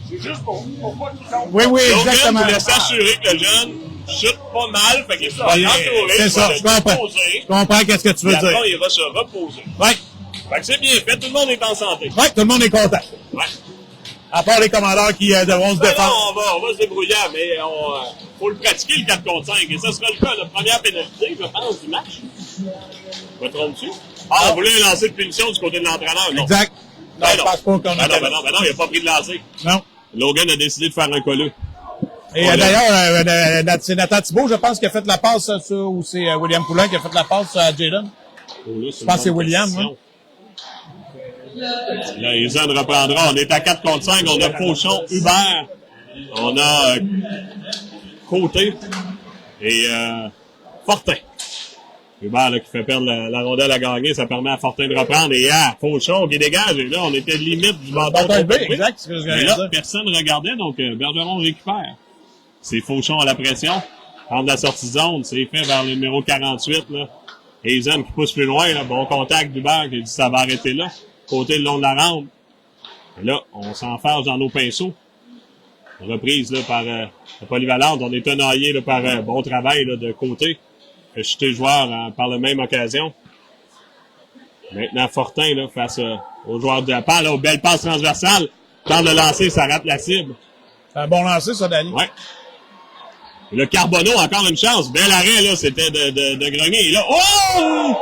C'est juste pour pas qu'il tombe. Oui, exactement. Logan voulait s'assurer que le jeune chute pas mal, fait qu'il soit entouré. C'est ça, je comprends. Je comprends qu'est-ce que tu veux dire. Après, il va se reposer. Oui. Fait que c'est bien fait, tout le monde est en santé. Oui, tout le monde est content. Ouais. À part les commandeurs qui devront se Ben défendre. non, on va se débrouiller, mais faut le pratiquer le 4 contre 5. Et ça sera le cas, la première pénalité, je pense, du match. Je me trompe-tu? On voulait lancer de punition du côté de l'entraîneur. Non. Exact. Non, Ben je pense pas qu'on Ben non, il n'a pas pris de lancer. Non. Logan a décidé de faire un colleux. Et d'ailleurs, c'est Nathan Thibault, je pense, qui a fait la passe, ou c'est William Poulin qui a fait la passe à Jayden. Je pense que c'est William. Hein? Là, Izan reprendra. On est à 4 contre 5. On a Fauchon, Hubert. On a Côté et Fortin. Hubert là, qui fait perdre la rondelle à gagner. Ça permet à Fortin de reprendre. Et Fauchon qui dégage. Et là, on était limite du bâton. Exact, c'est ce que je Et là, personne ne regardait. Donc, Bergeron récupère. C'est Fauchon à la pression. Entre la sortie zone. C'est fait vers le numéro 48. Là. Et Izan qui pousse plus loin. Là. Bon contact d'Hubert qui dit ça va arrêter là. Côté le long de la rampe. Et là, on s'enfarge dans nos pinceaux. Reprise là, par la polyvalente. On est tenaillé là, par bon travail là, de Côté. Fait chuter le joueur par la même occasion. Maintenant, Fortin là, face aux joueurs de la part, là, aux belles passes transversales. Tente de lancer, ça rate la cible. C'est un bon lancer, ça, Danny. Ouais. Et le Carbonneau, encore une chance. Bel arrêt, là, c'était de Grenier. Et là, oh!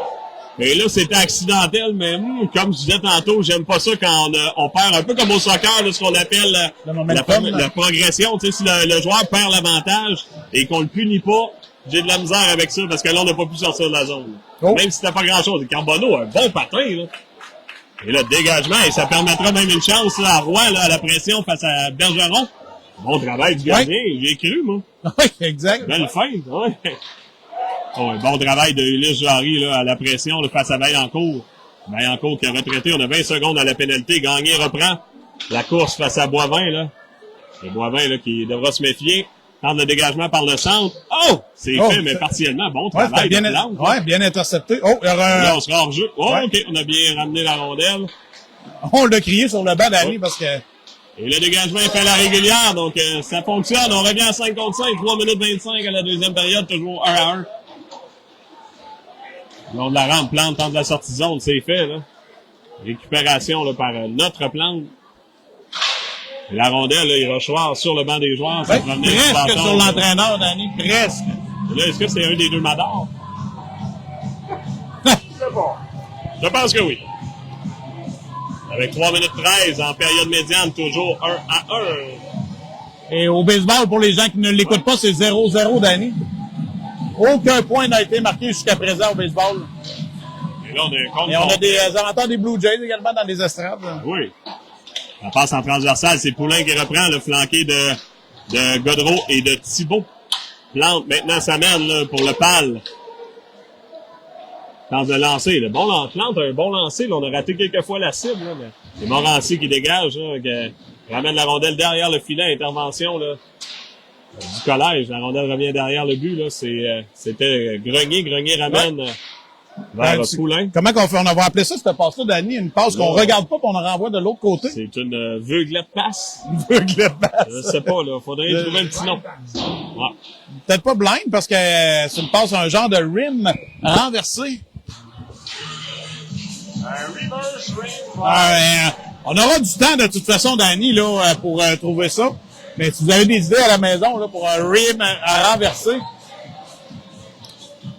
Et là, c'était accidentel, mais comme je disais tantôt, j'aime pas ça quand on perd un peu comme au soccer, là, ce qu'on appelle la progression. Tu sais, si le joueur perd l'avantage et qu'on le punit pas, j'ai de la misère avec ça parce que là, on n'a pas pu sortir de la zone. Oh. Même si c'était pas grand-chose. Le Carbonneau, un bon patin, là. Et là, dégagement, et ça permettra même une chance là, à Roy, là, à la pression face à Bergeron. Bon travail du gardien, j'ai cru, moi. Oui, exact. Belle feinte, ouais. Oh, un bon travail de Ulysse Jarry, là, à la pression, là, face à Vaillancourt. Vaillancourt qui a retraité, on a 20 secondes à la pénalité. Gagné reprend la course face à Boivin, là. C'est Boivin, là, qui devra se méfier. Tente le dégagement par le centre. Oh! C'est fait, mais partiellement. Bon travail. Bien intercepté. Oh, il y aura là, on sera hors jeu. Oh, OK, on a bien ramené la rondelle. On l'a crié sur le banc d'Annie parce que... Et le dégagement est fait à la régulière, donc ça fonctionne. On revient à 5 contre 5, 3 minutes 25 à la deuxième période, toujours 1-1. Le long de la rampe, Plante tente la sortie zone, c'est fait, là. Récupération là, par notre Plante. Et la rondelle, là, il rechoir sur le banc des joueurs. Presque sur l'entraîneur, Danny, presque. Et là, est-ce que c'est un des deux Mador? C'est bon. Je pense que oui. Avec 3 minutes 13 en période médiane, toujours 1-1. Et au baseball, pour les gens qui ne l'écoutent pas, c'est 0-0, Danny. Aucun point n'a été marqué jusqu'à présent au baseball. Et là, on est contre. Et on a des amateurs des Blue Jays également dans les estrades. Oui. On passe en transversale. C'est Poulin qui reprend le flanqué de Godreau et de Thibault. Plante, maintenant, ça mène là, pour le pal. Tente de lancer. Le bon Plante a un bon lancer. Là, on a raté quelques fois la cible. Là, mais c'est Morancy qui dégage. Là, qui ramène la rondelle derrière le filet. Intervention là, du collège. La rondelle revient derrière le but. Là, c'était Grenier. Grenier ramène vers Poulin. Comment on va appeler ça, cette passe-là, Danny? Une passe qu'on regarde pas, qu'on renvoie de l'autre côté? C'est une veuglette passe. Une veuglette passe. Je sais pas, là. Faudrait trouver un petit nom. Ouais. Peut-être pas blind, parce que c'est une passe, un genre de rim renversé. Un reverse rim. On aura du temps, de toute façon, Danny, là, pour trouver ça. Mais si vous avez des idées à la maison, là, pour un rim à renverser.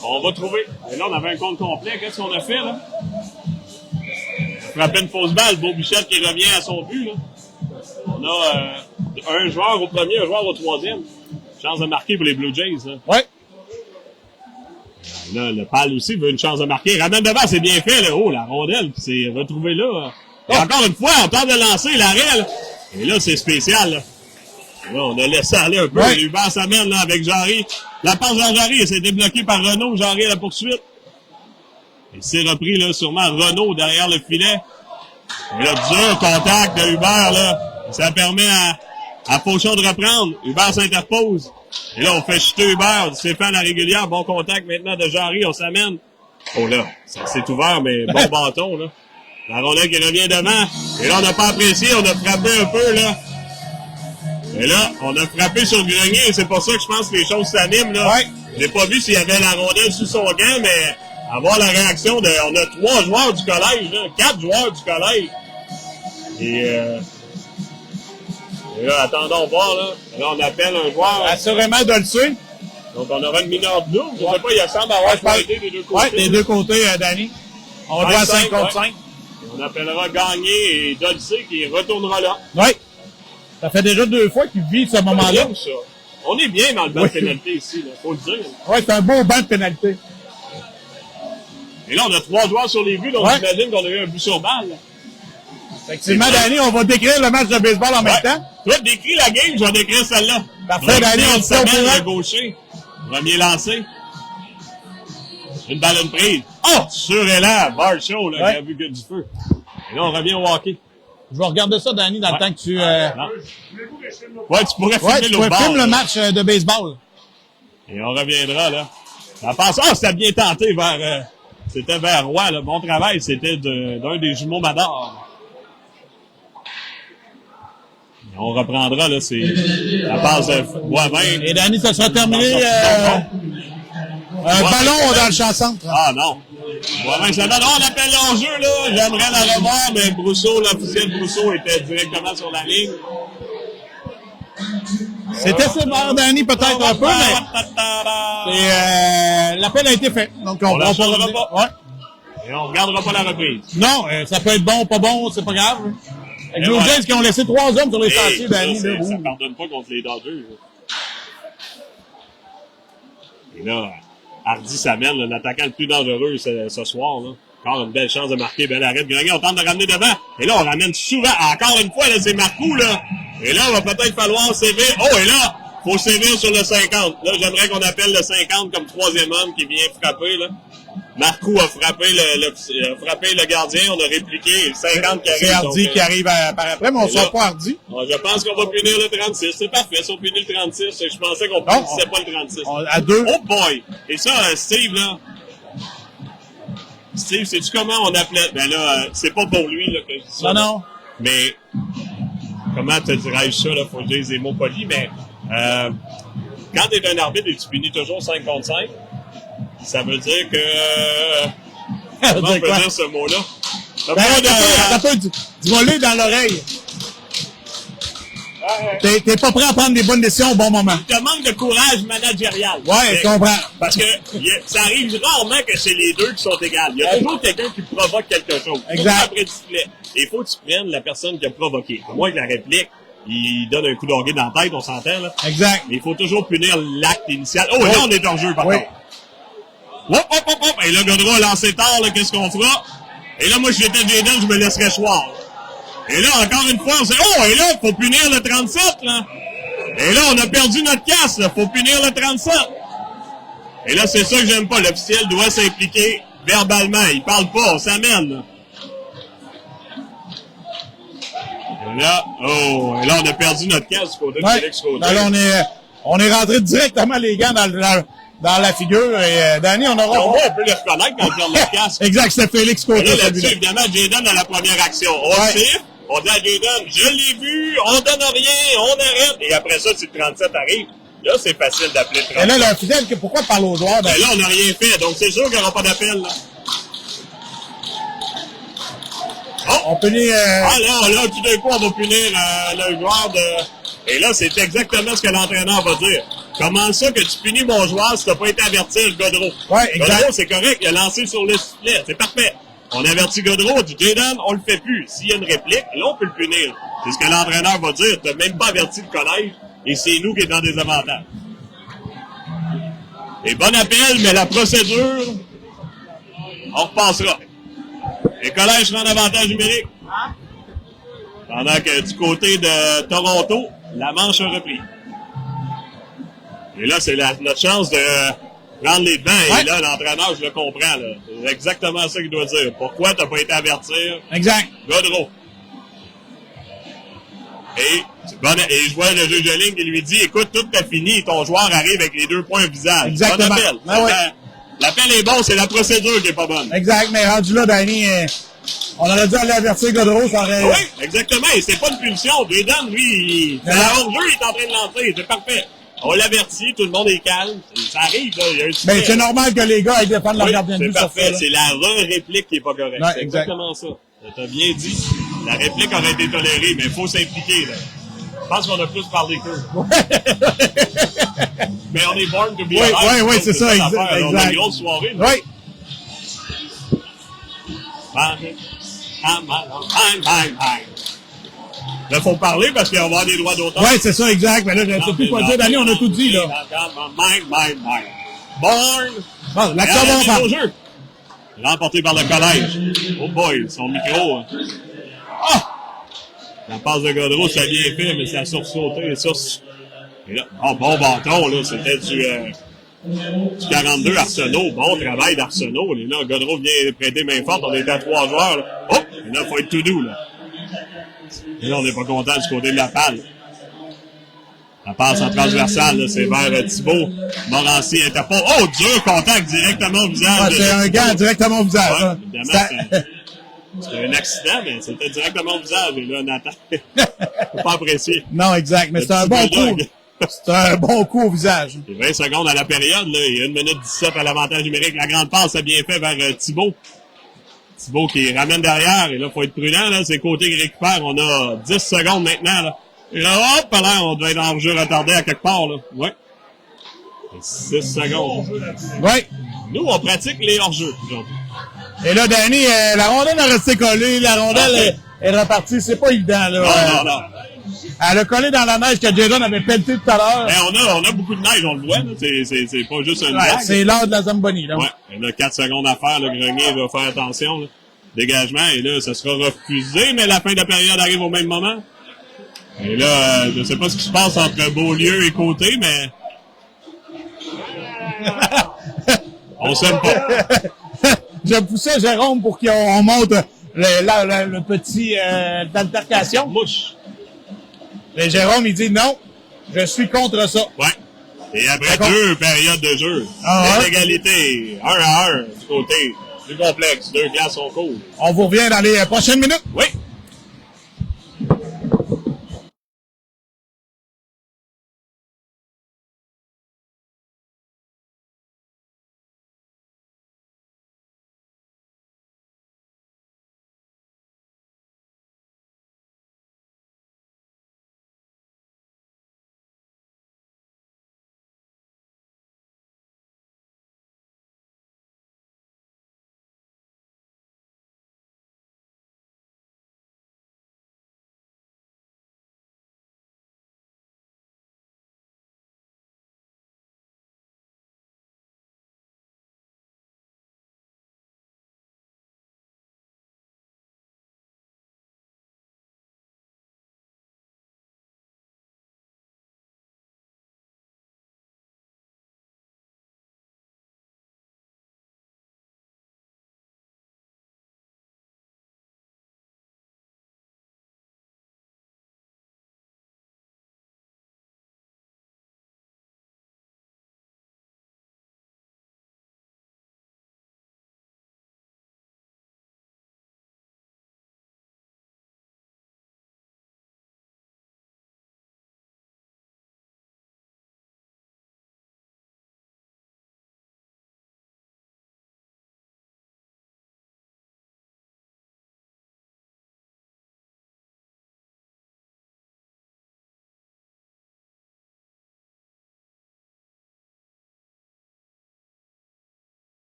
On va trouver. Et là, on avait un compte complet. Qu'est-ce qu'on a fait, là? On frappait une fausse balle. Beau Bichette qui revient à son but, là. On a un joueur au premier, un joueur au troisième. Chance de marquer pour les Blue Jays, là. Ouais. Là, le pal aussi veut une chance de marquer. Ramène devant, c'est bien fait, là. Oh, la rondelle, puis c'est retrouvé là. Et encore une fois, on tente de lancer l'arrêt, là. Et là, c'est spécial, là. Là, on a laissé aller un peu. Ouais. Hubert s'amène, là, avec Jarry. La passe vers Jarry, elle s'est débloquée par Renaud. Jarry à la poursuite. Il s'est repris, là, sûrement Renaud derrière le filet. Et là, dur contact de Hubert, là. Ça permet À Fauchon de reprendre, Hubert s'interpose. Et là, on fait chuter Hubert. Stéphane à la régulière. Bon contact maintenant de Jarry. On s'amène. Oh là, ça s'est ouvert, mais bon bâton, là. La rondelle qui revient devant. Et là, on n'a pas apprécié. On a frappé un peu, là. Et là, on a frappé sur le grenier. Et c'est pour ça que je pense que les choses s'animent, là. Ouais. J'ai pas vu s'il y avait la rondelle sous son gant, mais avoir la réaction de... On a 3 joueurs du collège, là. 4 joueurs du collège. Et là, attendons voir, là. Là, on appelle un joueur. Assurément de le tuer. Donc, on aura une mineure de double. Je sais pas, il semble avoir pointé des deux côtés. Ouais, des deux côtés, Danny. On doit à 5 contre 5. On appellera Gagné et Dolcé qui retournera là. Oui. Ça fait déjà 2 fois qu'il vit ce moment-là. Bien, ça. On est bien dans le banc de pénalité ici, là, faut le dire. Oui, c'est un beau banc de pénalité. Et là, on a 3 joueurs sur les buts, donc j'imagine qu'on a eu un but sur balle. Effectivement, Danny, on va décrire le match de baseball en même temps. Toi, décris la game, je vais décrire celle-là. Parfait, Danny, on se tient le gaucher. Premier lancé. Une balle, une prise. Oh! Sur élan, bar show, là, qui a vu que du feu. Et là, on revient au hockey. Je vais regarder ça, Danny, dans le temps que tu... Ouais, tu pourrais filmer l'autre bord. Filme le match de baseball. Et on reviendra, là. Ça passe. Ah, c'était bien tenté vers... c'était vers Roy, là. Bon travail, c'était d'un des jumeaux Mador. Et on reprendra, là, c'est la passe de Boivin. Et Danny, ça sera terminé... un ballon dans le champ centre. Ah, non. Boivin, ça donne. On appelle l'enjeu, là. J'aimerais la revoir, mais Brousseau, l'officiel Brousseau était directement sur la ligne. C'était sévère, Danny, peut-être un peu, mais l'appel a été fait. Donc, on la va changera pas. Ouais. Et on regardera pas la reprise. Non, ça peut être bon, pas bon, c'est pas grave. Avec nos Jays qui ont laissé 3 hommes sur les sentiers, Danny. Ça pardonne pas contre les Dodgers. Et là, Hardy s'amène, l'attaquant le plus dangereux ce soir. Là. Encore une belle chance de marquer, bel arrêt de Grenier. On tente de ramener devant. Et là, on ramène souvent. Encore une fois, là, c'est Marcoux, là. Et là, il va peut-être falloir sévir. Oh, et là, faut sévir sur le 50. Là, j'aimerais qu'on appelle le 50 comme 3e homme qui vient frapper, là. Marcoux a frappé le gardien. On a répliqué. Le 50 qui arrive. C'est Hardy qui arrive par après, mais on ne sort pas Hardy. Je pense qu'on va punir le 36. C'est parfait. Si on punit le 36, je pensais qu'on punissait pas le 36. À 2. Oh boy! Et ça, Steve, là. Steve, sais-tu comment on appelait? Ben là, c'est pas pour lui, là, que je dis ça. Non. Mais, comment te dirais-je ça, là? Faut dire des mots polis, mais, quand t'es un arbitre et tu punis toujours 5 contre 5, ça veut dire que, comment on peut dire ce mot-là? Dis-moi-le dans l'oreille. T'es pas prêt à prendre des bonnes décisions au bon moment. Il te manque de courage managérial. Ouais, je comprends. Parce que ça arrive rarement que c'est les deux qui sont égales. Il y a toujours quelqu'un qui provoque quelque chose. Exact. Après du filet. Et il faut que tu prennes la personne qui a provoqué. À moins que la réplique, il donne un coup d'orgueil dans la tête, on s'entend, là. Exact. Mais il faut toujours punir l'acte initial. Oh, et là, on est en jeu, par contre. Hop. Et là, Godreau a lancé tard, là, qu'est-ce qu'on fera? Et là, moi, si j'étais Jaden, je me laisserais choir. Et là, encore une fois, on sait, oh, et là, faut punir le 37, là. Et là, on a perdu notre casse, là. Faut punir le 37. Et là, c'est ça que j'aime pas. L'officiel doit s'impliquer verbalement. Il parle pas, on s'amène, là. Et là, et là, on a perdu notre casse du côté de Félix Côté. Là, on est rentré directement, les gars, dans la figure. Et Danny, on aura... On peut le reconnaître quand on perd notre casse. Exact, c'était Félix Côté. Là-dessus, évidemment, Jaden a la première action. On tire. On dit à Jaden, je l'ai vu, on donne rien, on arrête. Et après ça, si le 37 arrive, là, c'est facile d'appeler le 37. Et là, le fidèle, pourquoi parle aux joueurs? Ben là, on n'a rien fait, donc c'est sûr qu'il n'y aura pas d'appel, là. On punit... Ah là, tout d'un coup, on va punir le joueur de... Et là, c'est exactement ce que l'entraîneur va dire. Comment ça que tu punis mon joueur si tu n'as pas été averti, le Godreau? Ouais, exact. Godreau, c'est correct, il a lancé sur le sifflet, c'est parfait. On avertit Godreau, on dit Jaden, on le fait plus. S'il y a une réplique, là, on peut le punir. C'est ce que l'entraîneur va dire. Tu n'as même pas averti le collège et c'est nous qui sommes dans des avantages. Et bon appel, mais la procédure, on repassera. Les collèges seront en avantage numérique. Pendant que du côté de Toronto, la manche a repris. Et là, c'est notre chance de prendre les devants. Et là, l'entraîneur, je le comprends. Là. C'est exactement ça qu'il doit dire. Pourquoi t'as pas été avertir? Exact. Godreau. Et je vois le juge de ligne qui lui dit, écoute, tout est fini, ton joueur arrive avec les 2 points au visage. Exactement. Bon appel. Ah ouais. L'appel est bon, c'est la procédure qui est pas bonne. Exact, mais rendu là, Danny, on aurait dû aller avertir Godreau, ça aurait... Oui, exactement, et c'est pas une punition. Jaden, lui, c'est la hors-jeu, il est en train de l'entrer, c'est parfait. On l'avertit, tout le monde est calme. Ça arrive, là, il y a un petit Ben, c'est normal que les gars aillent défendre leur gardien de but c'est sur parfait, ça. c'est la réplique qui est pas correcte. Ouais, c'est exact. exactement ça. T'as bien dit. La réplique aurait été tolérée, mais il faut s'impliquer, là. Je pense qu'on a plus parlé qu'eux. Mais on est born to be alive. Oui, c'est ça, exact. On a une grosse soirée. Oui. Là, faut parler parce qu'on va avoir des droits d'auteur. Oui, c'est ça, exact. Mais là, je ne sais plus quoi dire. Danny, on a tout dit, là. Born. Bon, l'action va faire. Au jeu. Remporté par le collège. Oh boy, son micro. Hein. Ah! La passe de Godreau, ça a bien fait, mais ça a sursauté. Et là, oh, bon bâton, là, c'était du 42 Arsenault. Bon travail d'Arsenault. Et là, Godreau vient prêter main forte. On était à 3 joueurs. Là. Oh! Et là, il faut être tout doux, là. Et là, on n'est pas content du côté de la palle. La passe en transversale, là, c'est vers Thibault. Morancy interpose. Oh, dur contact directement au visage. Ah, c'est un gars directement au visage. Ouais, évidemment, c'était un accident, mais c'était directement au visage. Et là, Nathan, faut pas apprécier. Non, exact, mais c'est un bon coup. C'est un bon coup au visage. Et 20 secondes à la période, là, il y a 1 minute 17 à l'avantage numérique. La grande passe a bien fait vers Thibault. Thibault qui ramène derrière. Et là, faut être prudent, là. C'est côté qui récupère. On a 10 secondes maintenant, là. Et là, hop, là, on doit être en jeu retardé à quelque part, là. Ouais. 6 secondes. Oui. Nous, on pratique les hors-jeux aujourd'hui. Et là, Danny, la rondelle a resté collée. La rondelle est repartie. C'est pas évident, là. Non. Elle a collé dans la neige que Jaden avait pelleté tout à l'heure. Ben, on a beaucoup de neige, on le voit, là. C'est pas juste une blague. C'est l'heure de la Zamboni, là. Ouais. Et là, 4 secondes à faire. Le Grenier va faire attention, là. Dégagement. Et là, ça sera refusé, mais la fin de la période arrive au même moment. Et là, je sais pas ce qui se passe entre Beaulieu et Côté, mais... on s'aime pas. Je poussais Jérôme pour qu'on monte le petit d'altercation. Mouche. Et Jérôme, il dit non, je suis contre ça. Ouais. Et après 2 périodes de jeu, l'égalité, 1 à 1 du côté, plus complexe, 2 classes sont cool. On vous revient dans les prochaines minutes. Oui.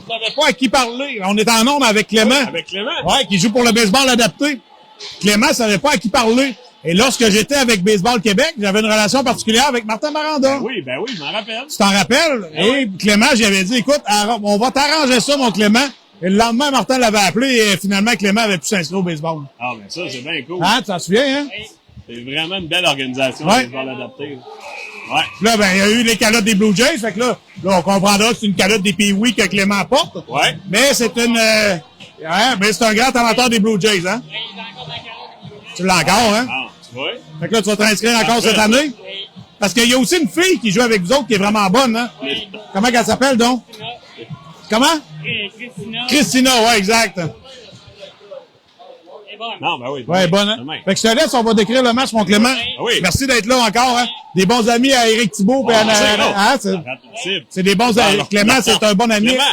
n'avais pas à qui parler. On est en nombre avec Clément. Avec Clément? Ouais, qui joue pour le baseball adapté. Clément savait pas à qui parler. Et lorsque j'étais avec Baseball Québec, j'avais une relation particulière avec Martin Maranda. Oui, je m'en rappelle. Tu t'en rappelles? Et Clément, j'avais dit, écoute, on va t'arranger ça, mon Clément. Et le lendemain, Martin l'avait appelé et finalement, Clément avait pu s'inscrire au baseball. Ah, ben ça, c'est bien cool. Hein, tu t'en souviens, hein? C'est vraiment une belle organisation, Ouais. le baseball adapté. Ouais. Puis là, ben, il y a eu les calottes des Blue Jays. Fait que là, on comprendra que c'est une calotte des Pee-Wee que Clément porte. Ouais. Mais c'est mais c'est un grand amateur des Blue Jays, hein? Tu l'as encore, hein? Ah, tu vois? Fait que là, tu vas t'inscrire encore cette année? Parce qu'il y a aussi une fille qui joue avec vous autres qui est vraiment bonne, hein? Comment elle s'appelle, donc? Comment? Christina, ouais, exact. Non, ben oui. Ouais, bonne, hein? Demain. Fait que je te laisse, on va décrire le match, mon Clément. Ah oui. Merci d'être là encore, hein? Des bons amis à Éric Thibault. Ah, c'est bon. Hein? C'est des bons amis. Clément, c'est un bon ami. Clément,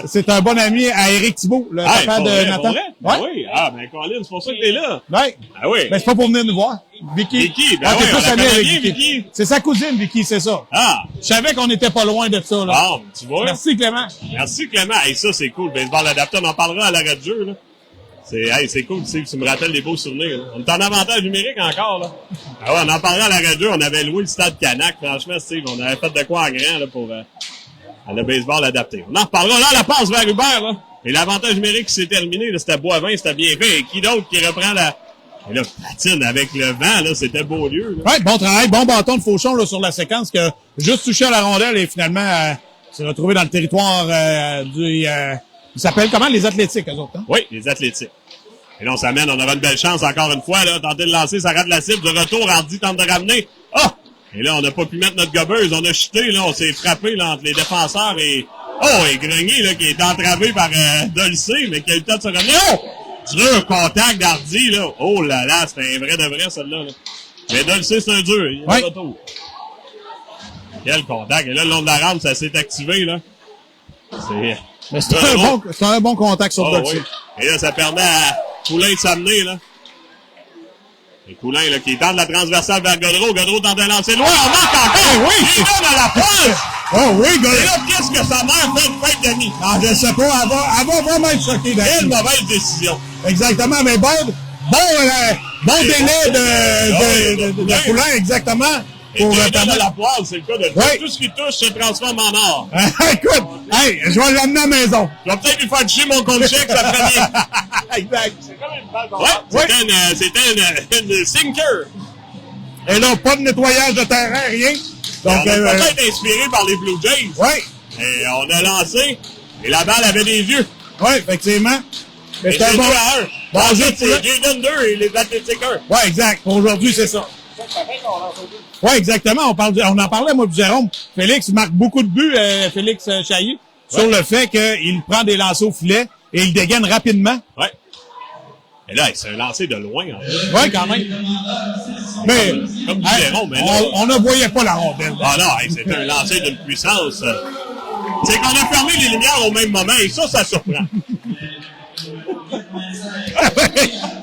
C'est un bon ami à Éric Thibault, le Ah, papa pour de vrai, Nathan. pour vrai? Ouais. Ah oui. Ah, ben, Colin, c'est pour ça que t'es là. Ouais. Ah oui. Ben, c'est pas pour venir nous voir. Vicky. Vicky, ben Ah, t'es oui, on plus la ami connaît avec bien, Vicky. Vicky. C'est sa cousine, Vicky, c'est ça. Ah. Je savais qu'on était pas loin de ça, là. Bon, tu vois. Merci, Clément. Merci, Clément. Hey, ça, c'est cool. Baseball adapté, on en parlera à l'arrêt de jeu, là. C'est cool, tu me rappelles des beaux souvenirs, là. On est en avantage numérique encore, là. Ah ouais, on en parlera à l'arrêt de jeu. On avait loué le stade Canac. Franchement, Steve, on avait fait de quoi en grand, là, pour, le baseball adapté. On en reparlera. Là, la passe vers Hubert, là. Et l'avantage numérique qui s'est terminé, là, c'était Boivin, c'était bien fait. Et qui d'autre qui reprend la... Et là, patine avec le vent, là, c'était beau lieu, là. Ouais, bon travail, bon bâton de Fauchon, là, sur la séquence, qui a juste touché à la rondelle et finalement, s'est retrouvé dans le territoire, il s'appelle comment? Les Athlétiques, eux autres, hein? Oui, les Athlétiques. Et là, on s'amène, on aura une belle chance encore une fois, là. Tenter de lancer, ça rate la cible. De retour, Hardy tente de ramener. Ah! Et là, on n'a pas pu mettre notre gobeuse. On a chuté, là. On s'est frappé, là, entre les défenseurs et... Oh! Et Grenier, là, qui est entravé par Dolcé, mais qui a eu le temps de se ramener. Oh! Dur contact d'Hardy, là. Oh là là, c'était un vrai de vrai, celle-là, là. Mais Dolcé, c'est un dur. Il est de retour. Quel contact. Et là, le long de la rampe, ça s'est activé, là. C'est un bon contact sur Dolcé. Oui. Et là, ça permet à Poulain de s'amener, là. Et Poulain, là, qui tente la transversale vers Godreau. Godreau tente de lancer loin. On marque encore! Oui! Il donne à la pointe! Oh oui, Et Godreau! là, qu'est-ce que sa mère fait de fête d'amis? Ah, je sais pas, elle va vraiment être choquée Quelle d'ailleurs. mauvaise décision. Exactement, mais bon délai de Poulain, exactement. Et Pour qui donne permettre- à la pointe, c'est le cas de Oui. tout ce qui touche se transforme en or. Écoute, hey, je vais l'amener à la maison. Je vais peut-être lui faire toucher mon compte chèque, ça ferait bien. Exact. Ouais, c'était une sinker. Et là, pas de nettoyage de terrain, rien. Donc, Donc, on est peut-être inspiré par les Blue Jays. ouais, Et on a lancé, et la balle avait des yeux. ouais, effectivement. Mais Et c'était c'est un 2 bon. à 1. Bon En jeu fait, de c'est Poulain. Jaden 2 et les Athlétiques 1. Ouais, exact. Pour aujourd'hui, c'est ça. Ouais, exactement. On en parlait, moi, de Jérôme. Félix marque beaucoup de buts, Félix Chailly, sur le fait qu'il prend des lancers au filet et il dégaine rapidement. Ouais. Et là, c'est un lancé de loin, en fait. Ouais, quand même. Mais, Comme dit Jérôme, mais là- on ne voyait pas la rondelle. Ah non, hey, c'était un lancer d'une puissance. C'est qu'on a fermé les lumières au même moment, et ça surprend.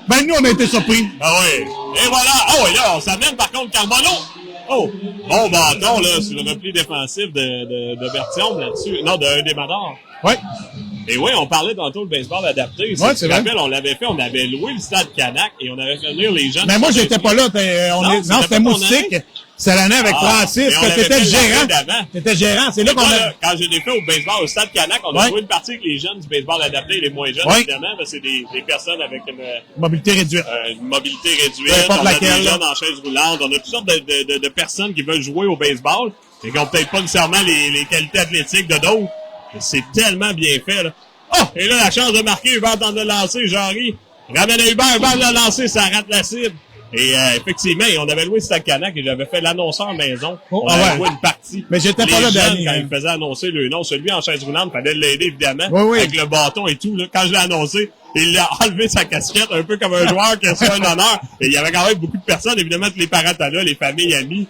Ben, nous, on a été surpris. Ah oui. Et voilà. Oh, et là, on s'amène par contre Carbonneau. Oh, bon bâton, là, sur le repli défensif de Berthiaume, là-dessus. Non, d'un des Madors. Ouais. Et oui, on parlait tantôt de baseball adapté. Si Ouais, tu c'est te vrai. rappelles, on l'avait fait, on avait loué le stade Canac et on avait fait venir les jeunes. Mais moi, j'étais pas là. Non, Non, c'était pas ton Moustique. année? C'est l'année avec Ah, Francis, et on que l'avait t'étais fait le l'année gérant. d'avant. T'étais gérant. C'est là qu'on Moi, a... là, quand j'ai fait au baseball, au stade Canac, on a Ouais. joué une partie avec les jeunes du baseball adapté et les moins jeunes, Ouais. évidemment, parce que c'est des personnes avec Mobilité réduite. une mobilité réduite, Peu importe on a laquelle, des là. jeunes en chaise roulante, on a toutes sortes de personnes qui veulent jouer au baseball et qui n'ont peut-être pas nécessairement les qualités athlétiques de d'autres. Mais c'est tellement bien fait, là. Oh! Et là, la chance de marquer, Hubert tente de lancer, Jarry. Ramène à Hubert l'a lancé, ça rate la cible. Et effectivement, on avait loué Stade Canac et j'avais fait l'annonceur maison. Oh, On ah avait ouais. joué une partie. Mais j'étais pas Les là jeunes, dernier, quand hein. il faisait annoncer le nom, celui en chaise roulante, fallait l'aider évidemment. Oui, oui. Avec le bâton et tout, là. Quand je l'ai annoncé, il a enlevé sa casquette, un peu comme un joueur qui a fait un honneur. Et il y avait quand même beaucoup de personnes, évidemment, tous les parents étaient là, les familles, amis.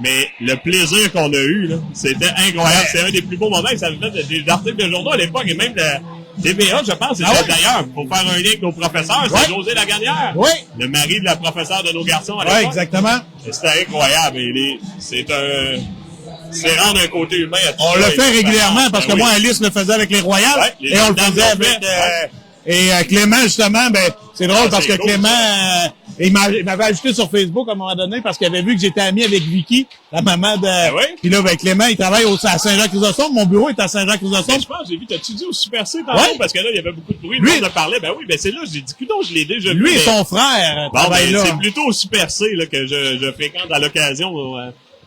Mais le plaisir qu'on a eu, là, c'était incroyable. C'est un des plus beaux moments. Ça avait fait des articles de journaux à l'époque et même le TVA, je pense. C'était Ah ouais? d'ailleurs, pour faire un lien avec nos professeurs, c'est Ouais. José Laganière. Oui. Le mari de la professeure de nos garçons à Ouais, l'époque. exactement. C'était incroyable. C'est un c'est rendre un côté humain à tout On ça. le fait régulièrement parce que oui. moi, Alice le faisait avec les Royales Ouais, les et on le dames faisait l'ont avec... fait, et Clément, justement, ben c'est drôle parce que c'est cool, Clément, il m'avait ajouté sur Facebook à un moment donné parce qu'il avait vu que j'étais ami avec Vicky, la maman de... oui? Puis là, ben Clément, il travaille à Saint-Jean-Chrysostome. Mon bureau est à Saint-Jean-Chrysostome. Je pense, j'ai vu, t'as-tu dit au Super C tantôt? Ouais. Parce que là, il y avait beaucoup de bruit. Lui- Lui, on en parlait. Ben oui, ben c'est là, j'ai dit, coudonc, je l'ai déjà vu. Lui et mais- son frère Bon, travaillent ben, là. c'est plutôt au Super C, là, que je fréquente à l'occasion.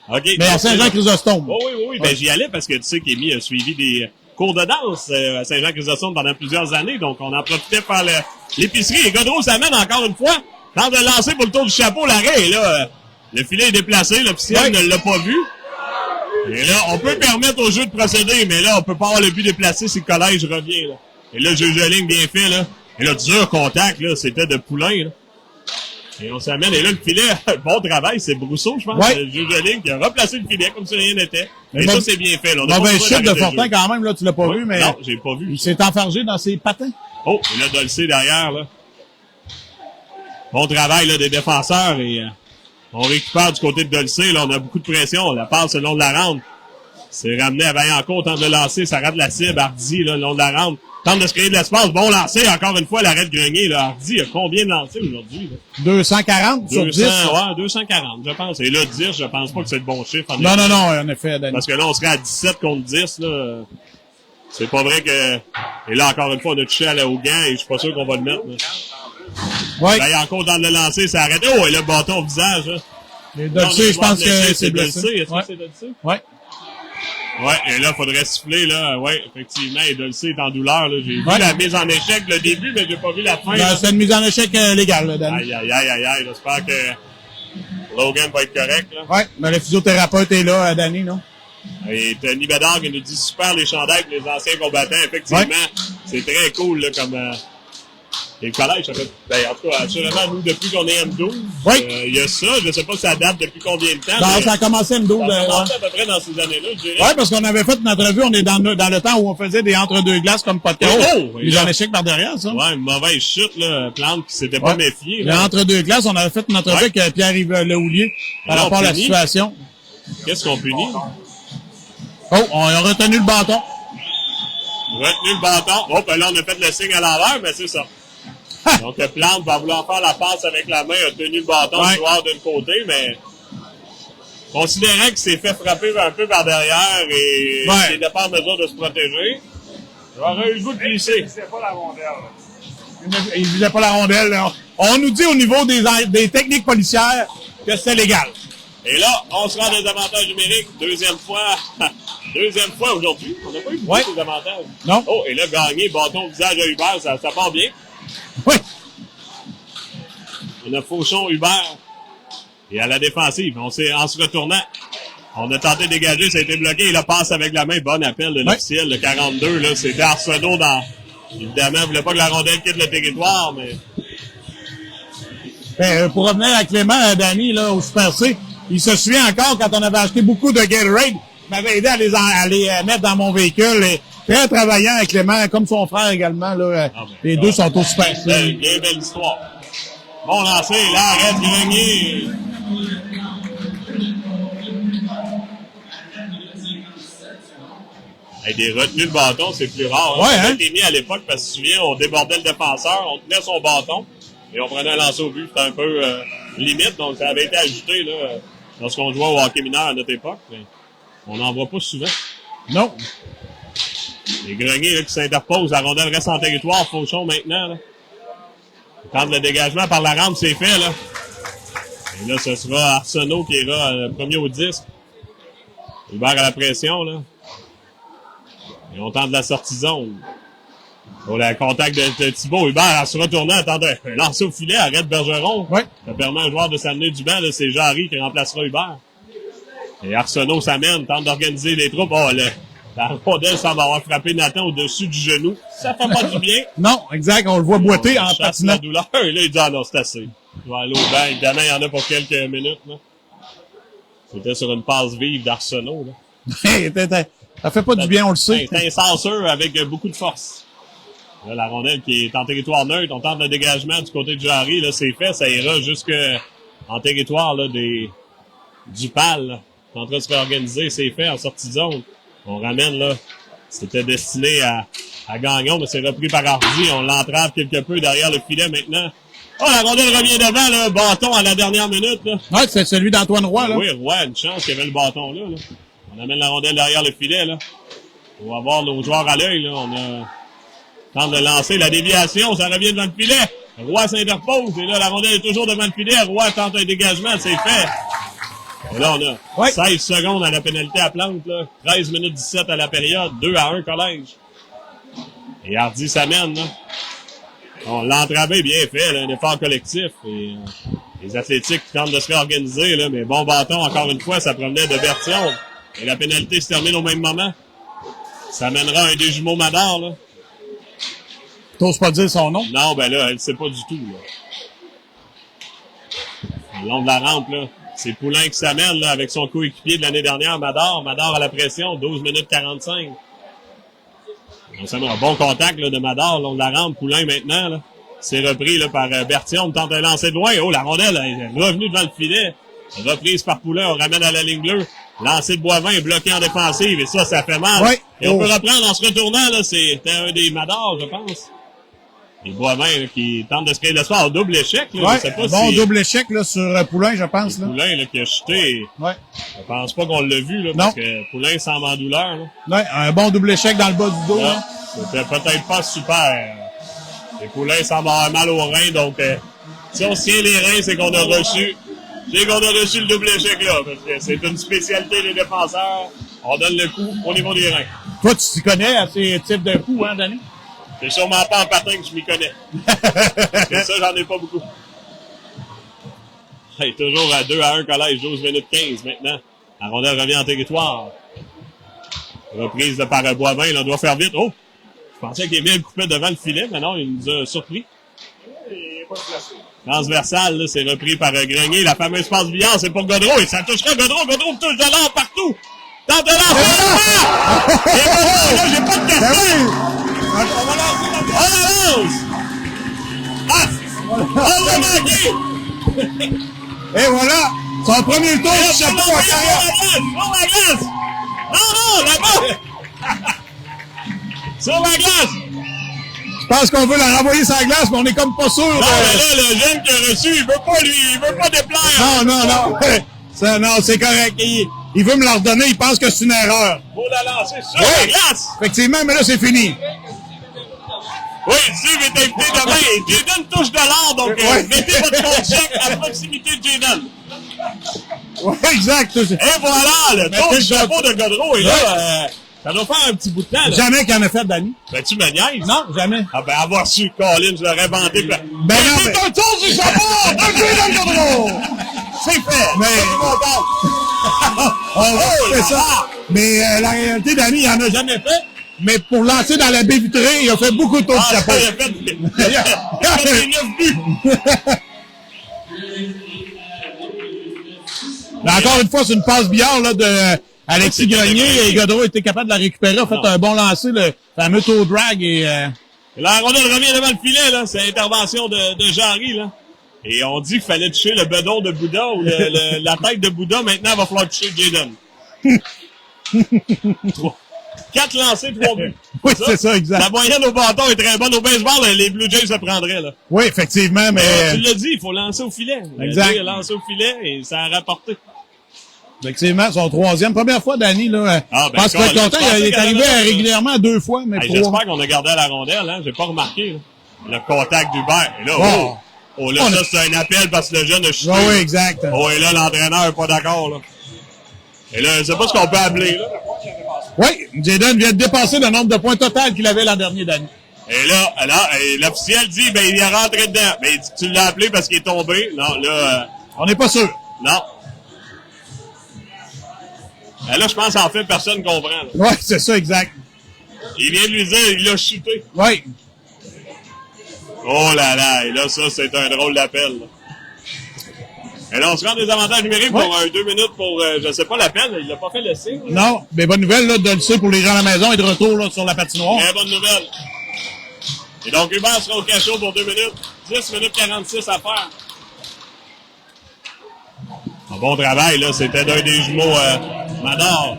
OK. Mais à Saint-Jean-Chrysostome. Oh, oui. Ben, j'y allais parce que tu sais qu'Amy a suivi des cours de danse à Saint-Jean-Chrysostome pendant plusieurs années. Donc, on en profitait pour faire l'épicerie. Et Godreau s'amène encore une fois. Tente de lancer pour le tour du chapeau, l'arrêt. Et là, le filet est déplacé. L'officiel ne l'a pas vu. Et là, on peut permettre au jeu de procéder, mais là, on peut pas avoir le but déplacé si le collège revient, là. Et là, juge de ligne bien fait, là. Et là, dur contact, là, c'était de Poulain, là. Et on s'amène, et là, le filet, bon travail, c'est Brousseau, je pense, Ouais. le juge de ligne, qui a replacé le filet comme si rien n'était. Mais Et bon- ça, c'est bien fait, là. On a pas Mauvais besoin chute de d'arrêter le Fortin jeu. quand même, là, tu l'as pas Ouais. vu, mais Non, j'ai pas vu. il s'est enfargé dans ses patins. Oh, et là, Dolcé derrière, là. Bon travail, là, des défenseurs, et on récupère du côté de Dolcé, là, on a beaucoup de pression, la passe le long de la rampe. C'est ramené à Vaillancourt, tente de lancer, ça rate la cible, Hardy, là, le long de la rampe. Tente de se créer de l'espace, bon lancer, encore une fois, l'arrêt de Grenier, là. Hardy a combien de lancers aujourd'hui, là? 240 sur 10. 240, je pense. Et là, 10, je pense pas que c'est le bon chiffre. Non, en effet, Danny. Parce que là, on serait à 17 contre 10, là. C'est pas vrai que... Et là, encore une fois, on a touché au gant et je suis pas sûr qu'on va le mettre, là. Ouais. Vaillancourt tente de lancer, ça arrête. Oh, et là, bâton au visage, là. Les Dolcé, je pense que c'est Dolcé. blessé. Est-ce que Ouais. c'est Dolcé? Ouais. Ouais, et là, faudrait siffler, là. Ouais, effectivement, et Dolcé est en douleur, là. J'ai vu Ouais. la mise en échec, le début, mais j'ai pas vu la fin. Ben, là. c'est une mise en échec légale, là, Danny. Aïe. J'espère que Logan va être correct, là. Ouais, mais le physiothérapeute est là, Danny, non? Et Tony Bédard qui nous dit super les chandails pour les anciens combattants. Effectivement, c'est très cool, là, comme... Et le collège, ça fait... Ben, en tout cas, assurément, nous, depuis qu'on est M12, Oui. il y a ça. Je sais pas si ça date depuis combien de temps. Non, mais ça a commencé M12. ça a commencé ouais. à peu près dans ces années-là, je dirais. Ouais, parce qu'on avait fait une entrevue, on est dans le temps où on faisait des entre-deux glaces comme podcast. Oh! Mise en échec par derrière, ça. Ouais, une mauvaise chute, là. Plante qui s'était pas Ouais. méfiée. Les là. entre-deux glaces, on avait fait une entrevue Ouais. avec Pierre-Yves Lehoulier par Alors, rapport à la punit. situation. Qu'est-ce qu'on punit? Oh, on a retenu le bâton. Retenu le bâton. Oh, ben là, on a fait le signe à l'envers, mais c'est ça. Donc, Plante va vouloir faire la passe avec la main, a tenu le bâton Ouais. du joueur d'un côté, mais considérant qu'il s'est fait frapper un peu par derrière et Ouais. qu'il n'était pas en mesure de se protéger, j'aurais eu le goût de glisser. C'est pas la rondelle. Il visait pas la rondelle. Là. On nous dit au niveau des techniques policières que c'est légal. Et là, on se rend des avantages numériques. Deuxième fois aujourd'hui. On n'a pas eu beaucoup Ouais. des avantages. Non? Oh, et là, gagné, bâton au visage à Hubert, ça part bien. Oui. On a Fauchon, Hubert. Et à la défensive, en se retournant, on a tenté de dégager, ça a été bloqué. Et là, passe avec la main, bon appel de l'officiel, le 42, là. C'était Arsenault dans... Évidemment, il voulait pas que la rondelle quitte le territoire, mais... Ben, pour revenir à Clément, Danny, là, au Super C, il se souvient encore quand on avait acheté beaucoup de Gatorade, il m'avait aidé à les mettre dans mon véhicule. Et très travaillant avec Clément, comme son frère également. Là, les deux sont au Super C. Bien belle histoire. Bon lancer, là, arrête Grenier. Hey, des retenues de bâton, c'est plus rare. Ouais, Ça a hein? été mis à l'époque parce que tu te souviens, on débordait le défenseur, on tenait son bâton et on prenait un lancer au but. C'était un peu limite, donc ça avait été ajouté là, lorsqu'on jouait au hockey mineur à notre époque. Mais on n'en voit pas souvent. Non. Les Greniers là, qui s'interposent, la rondelle reste en territoire, Fauchon maintenant. Là. Quand le dégagement par la rampe, c'est fait. Là. Et là, ce sera Arsenault qui est là, premier au disque. Hubert à la pression. Là. Et on tente la sortie zone. Pour le contact de Thibault, Hubert, en se retournant, attendait un lancer au filet, arrête Bergeron. Ouais. Ça permet à un joueur de s'amener du banc. Là, c'est Jarry qui remplacera Hubert. Et Arsenault s'amène, tente d'organiser les troupes. Oh, la rondelle semble avoir frappé Nathan au-dessus du genou. Ça fait pas du bien. Non, exact. On le voit boiter en Chasse patinant. la douleur. Et là, il dit, ah non, c'est assez. Il va aller au banc. Évidemment, il y en a pour quelques minutes. Là. C'était sur une passe vive d'Arsenault. Là. Ça fait pas du bien, on le sait. C'est un censeur avec beaucoup de force. Là, la rondelle qui est en territoire neutre, on tente le dégagement du côté de Jarry. Là, c'est fait, ça ira jusque en territoire là, du PAL. Là. est en train de se réorganiser, c'est fait en sortie de zone. On ramène, là. C'était destiné à Gagnon, mais c'est repris par Hardy. On l'entrave quelque peu derrière le filet maintenant. Oh, la rondelle revient devant, là. Bâton à la dernière minute, là. Ouais, c'est celui d'Antoine Roy, là. Oui, Roy, une chance qu'il y avait le bâton là. On amène la rondelle derrière le filet, là. On va voir nos joueurs à l'œil, là. On a tente de lancer la déviation, ça revient devant le filet. Roy s'interpose, et là, la rondelle est toujours devant le filet. Roy tente un dégagement, c'est fait. Et là, on a 16 secondes à la pénalité à Plante, là. 13 minutes 17 à la période, 2-1 collège. Et Hardy s'amène, là. On l'a entravé, bien fait, là, un effort collectif. Et les athlétiques qui tentent de se réorganiser, là, mais bon bâton, encore une fois, ça provenait de Bertillon. Et la pénalité se termine au même moment. Ça mènera un des jumeaux Madar, là. T'oses pas dire son nom? Non, ben là, elle sait pas du tout, là. Le long de la rampe, là. C'est Poulain qui s'amène, là, avec son coéquipier de l'année dernière, Madar. Madar à la pression, 12 minutes 45. On s'amène un bon contact, là, de Madar, le long de la rampe. Poulain, maintenant, là. C'est repris, là, par Bertillon. On tente de lancer de loin. Oh, la rondelle, elle est revenue devant le filet. Reprise par Poulain. On ramène à la ligne bleue. Lancer de Boivin est bloqué en défensive. Et ça fait mal. Ouais. Et on peut reprendre en se retournant, là. C'était un des Madar, je pense. Et Boivin, là, qui tente de se créer de l'espoir. Double échec, là. Ouais, Je sais pas bon si... double échec là, sur Poulain, je pense. Là. Poulain, là, qui a chuté. Ouais. Je pense pas qu'on l'a vu, là, parce que Poulain semble en douleur, là. Ouais, un bon double échec dans le bas du dos. Là, Là. c'était peut-être pas super. Et Poulain semble avoir mal aux reins, donc si on se tient les reins, c'est qu'on a reçu le double échec là, parce que c'est une spécialité des défenseurs. On donne le coup au niveau des reins. Toi, tu t'y connais à ces types de coups, hein, Danny? C'est sûrement pas en patin que je m'y connais. Et ça, j'en ai pas beaucoup. Hey, toujours à 2-1 collège, 12 minutes 15 maintenant. La rondelle revient en territoire. Reprise de par Boivin, là, on doit faire vite. Oh! Je pensais qu'il aimait le coupé devant le filet, mais non, il nous a surpris. Transversal, là, c'est repris par Grenier. La fameuse passe billard, c'est pour Godreau. Et ça touchera Godreau. Godreau touche de l'or partout. Tente de lancer. Et voilà, là, j'ai pas de question. On va lancer. On la lance. Ah! On l'a manqué. Et voilà! Son premier tour du chapeau en carrière! Sur la glace! Non, là-bas! Sur la glace! Je pense qu'on veut la renvoyer sur la glace, mais on est comme pas sûr. Non, mais là, le jeune qui a reçu, il veut pas déplaire. Non. Non, c'est correct. Il veut me la redonner, il pense que c'est une erreur. Faut la lancer sur la glace! Effectivement, mais là, c'est fini. Oui, Steve est invité demain et Jaden touche de l'or, donc mettez votre compte chèque à proximité de Jaden. Oui, exact. Et voilà, le tour du chapeau de Godreau est là. Ça doit faire un petit bout de temps. Là. Jamais qu'il en a fait, Danny. Ben, tu me niaises? Non, jamais. Ah ben, avoir su, Colin, je l'aurais vanté. Ben non, c'est un tour du chapeau de Jaden Godreau! C'est fait! Mais... C'est c'est ça. Mais la réalité, Danny, il en a jamais fait. Mais pour lancer dans la baie vitrée, il a fait beaucoup de tours de chapeau. Il a fait des 9 buts. Mais encore une fois, c'est une passe billard là, de Alexis Grenier et Godreau était capable de la récupérer, a fait un bon lancer, le fameux toe drag et la rondelle revient devant le filet, là. C'est l'intervention de Jarry, là. Et on dit qu'il fallait toucher le bedon de Bouddha ou la tête de Bouddha. Maintenant, il va falloir toucher Jaden. 4 lancés, 3 buts. Oui, c'est ça, exact. La moyenne au bâton est très bonne. Au baseball, les Blue Jays se prendraient, là. Oui, effectivement, mais... Tu l'as dit, il faut lancer au filet. Exact. Il a lancé au filet et ça a rapporté. Effectivement, son troisième. Première fois, Danny, là. Ah, ben, je pense qu'il est content. Il est arrivé régulièrement 2 fois, mais hey, j'espère qu'on a gardé à la rondelle, hein. J'ai pas remarqué, là. Le contact d'Hubert. Et là, là, ça, c'est un appel parce que le jeune a chuté. Oui, exact. Oh, et là, l'entraîneur est pas d'accord, là. Et là, je sais pas ce qu'on peut appeler, là. Oui, Jaden vient de dépasser le nombre de points total qu'il avait l'an dernier, Danny. Et là, l'officiel dit, ben, il est rentré dedans. Ben, il dit, tu l'as appelé parce qu'il est tombé. Non, là, on n'est pas sûr. Non. Ben là, je pense en fait personne comprend. Oui, c'est ça, exact. Il vient de lui dire, il l'a chuté. Oui. Oh là là, et là, ça, c'est un drôle d'appel. Là. Et là, on se rend des avantages numériques pour 2 minutes pour, je sais pas l'appel, il l'a pas fait le signe. Non, mais bonne nouvelle, là, de le sais pour les gens à la maison et de retour, là, sur la patinoire. Très bonne nouvelle. Et donc, Hubert sera au cachot pour 2 minutes. 10 minutes 46 à faire. On Bon travail, là. C'était d'un des jumeaux Mador.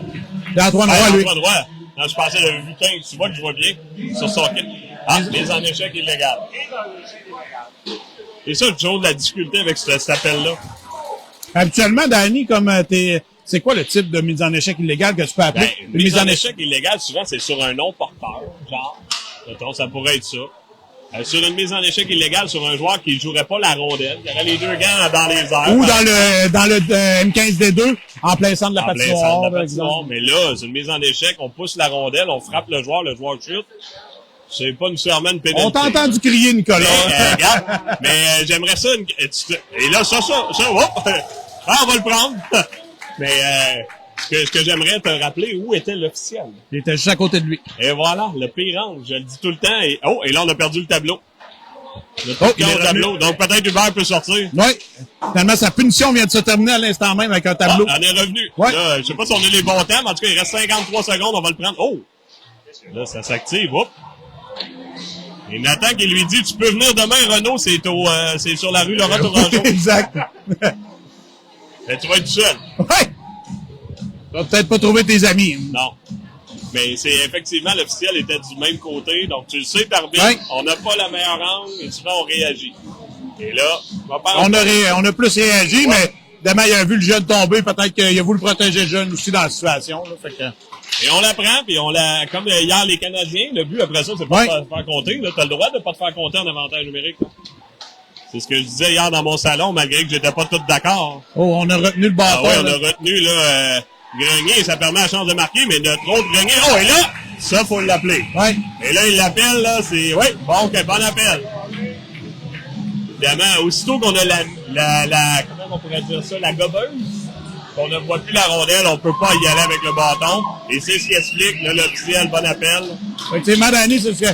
D'Antoine Roy, lui. Antoine Roy. Non, je pensais le vu 15. Tu vois que je vois bien sur son kit. Ah, mise en échec illégale. Et ça, toujours de la difficulté avec cet appel-là. Habituellement, Danny, comme c'est quoi le type de mise en échec illégale que tu peux appeler? Ben, une mise en échec illégale, souvent, c'est sur un non-porteur. Genre, mettons, ça pourrait être ça. Sur une mise en échec illégale sur un joueur qui ne jouerait pas la rondelle, qui aurait les deux gants dans les airs. Ou dans le M15D2, en plein centre de la patinoire, par exemple. Mais là, c'est une mise en échec, on pousse la rondelle, on frappe le joueur chute. C'est pas nécessairement une pénalité. On t'a entendu crier, Nicolas. Mais, regarde, mais j'aimerais ça. Et là, ça, hop, on va le prendre. Mais ce que j'aimerais te rappeler, où était l'officiel? Il était juste à côté de lui. Et voilà, le pire angle, je le dis tout le temps. Et là, on a perdu le tableau. Le tableau. Donc, peut-être Hubert peut sortir. Oui. Finalement, sa punition vient de se terminer à l'instant même avec un tableau. On est revenu. Ouais. Là, je sais pas si on a les bons temps, mais en tout cas, il reste 53 secondes, on va le prendre. Oh! Là, ça s'active. Oups. Et Nathan qui lui dit, tu peux venir demain, Renaud, c'est sur la rue Laurent Tourangeau. Exact. Mais tu vas être seul. Ouais. Tu vas peut-être pas trouver tes amis. Non. Mais c'est effectivement, l'officiel était du même côté. Donc, tu le sais, Tarbin, ouais. On n'a pas la meilleure angle, et souvent, on réagit. Et là, on a plus réagi, mais demain, il a vu le jeune tomber. Peut-être qu'il a voulu protéger le jeune aussi dans la situation. Là, fait que... Et on la prend, puis comme hier, les Canadiens, le but après ça, c'est pas de te faire compter. Tu as le droit de pas te faire compter en avantage numérique. Là. C'est ce que je disais hier dans mon salon, malgré que j'étais pas tout d'accord. Oh, on a retenu le bâton. On a retenu, là, Grenier, ça permet à la chance de marquer, mais notre autre Grenier, et là, ça, faut l'appeler. Ouais. Et là, il l'appelle, là, bon appel. Évidemment, aussitôt qu'on a comment on pourrait dire ça, la gobeuse, qu'on ne voit plus la rondelle, on peut pas y aller avec le bâton. Et c'est ce qui explique, là, l'officiel, bon appel. Effectivement, Danny, c'est ce que...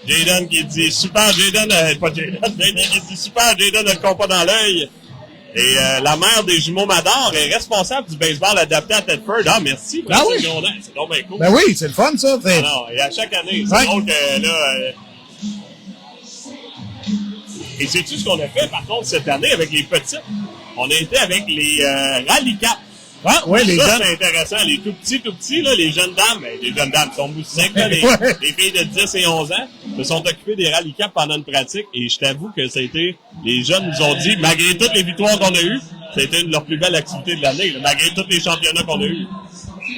Jayden qui dit super, Jayden qui dit super, Jayden ne le compte pas dans l'œil. Et la mère des jumeaux Mador est responsable du baseball adapté à Tedford. Ah, merci. Ah oui? C'est donc bien cool. Ben oui, c'est le fun, ça. Non, et à chaque année, c'est drôle que là... Et sais-tu ce qu'on a fait, par contre, cette année, avec les petites? On a été avec les Rally Cap. Ah, oui, les jeunes. C'est intéressant. Les tout petits, là, les jeunes dames, sont moussecs, là, les filles de 10 et 11 ans, se sont occupées des Rally Cap pendant une pratique. Et je t'avoue que ça a été, les jeunes nous ont dit, malgré toutes les victoires qu'on a eues, ça a été une de leurs plus belles activités de l'année, là, malgré tous les championnats qu'on a eus.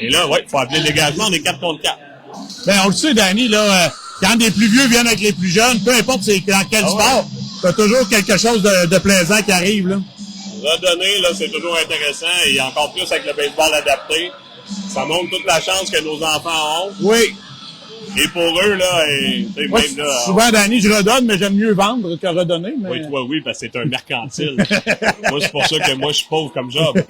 Et là, il faut appeler le dégagement, on est 4 contre 4. Ben, on le sait, Danny, là, quand des plus vieux viennent avec les plus jeunes, peu importe c'est dans quel sport, t'as toujours quelque chose de plaisant qui arrive, là. Redonner, là, c'est toujours intéressant, et encore plus avec le baseball adapté. Ça montre toute la chance que nos enfants ont. Oui. Et pour eux, là, moi, même là. Souvent, Danny, je redonne, mais j'aime mieux vendre que redonner. Mais... Oui, toi, oui, parce que c'est un mercantile. Moi, c'est pour ça que moi, je suis pauvre comme job.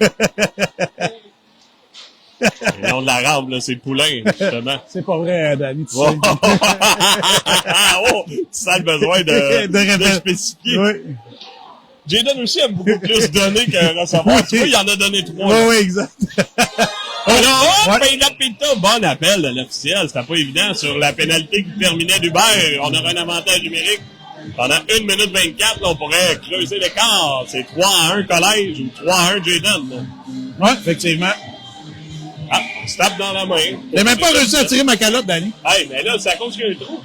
Le nom de la rampe, là, c'est Poulain, justement. C'est pas vrai, Danny, tu sais. Oh, tu sens le besoin de spécifier. Oui. Jayden aussi aime beaucoup plus donner que recevoir. Tu vois, il en a donné 3. Oui, exact. Bon appel de l'officiel. C'était pas évident sur la pénalité qui terminait d'Hubert. On aurait un avantage numérique. Pendant 1 minute 24, là, on pourrait creuser l'écart. C'est 3-1 collège ou 3-1 Jayden. Oui, effectivement. Ah, on se tape dans la main. J'ai même pas réussi à tirer ma calotte, Danny. Hey, mais là, c'est à cause qu'il y a un trou.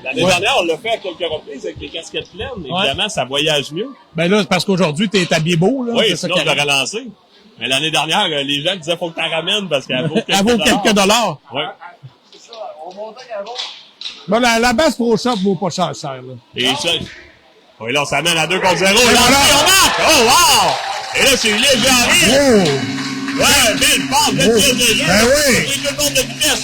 L'année dernière, on l'a fait à quelques reprises avec les casquettes pleines. Évidemment, ça voyage mieux. Ben là, c'est parce qu'aujourd'hui, t'es habillé beau, là. Oui, sinon, je l'aurais lancé. Mais l'année dernière, les gens disaient, faut que t'en ramènes parce qu'elle vaut quelques dollars. Oui. C'est ça, on montait qu'avant. Bon, la base Pro Shop vaut pas cher, là. Et ça, oui, là, on s'amène à 2 contre 0. Et là, on marque! Oh, wow! Et là, c'est léger. Oh! Ouais, belle passe, léger. Ben oui! 2 comptes de vitesse.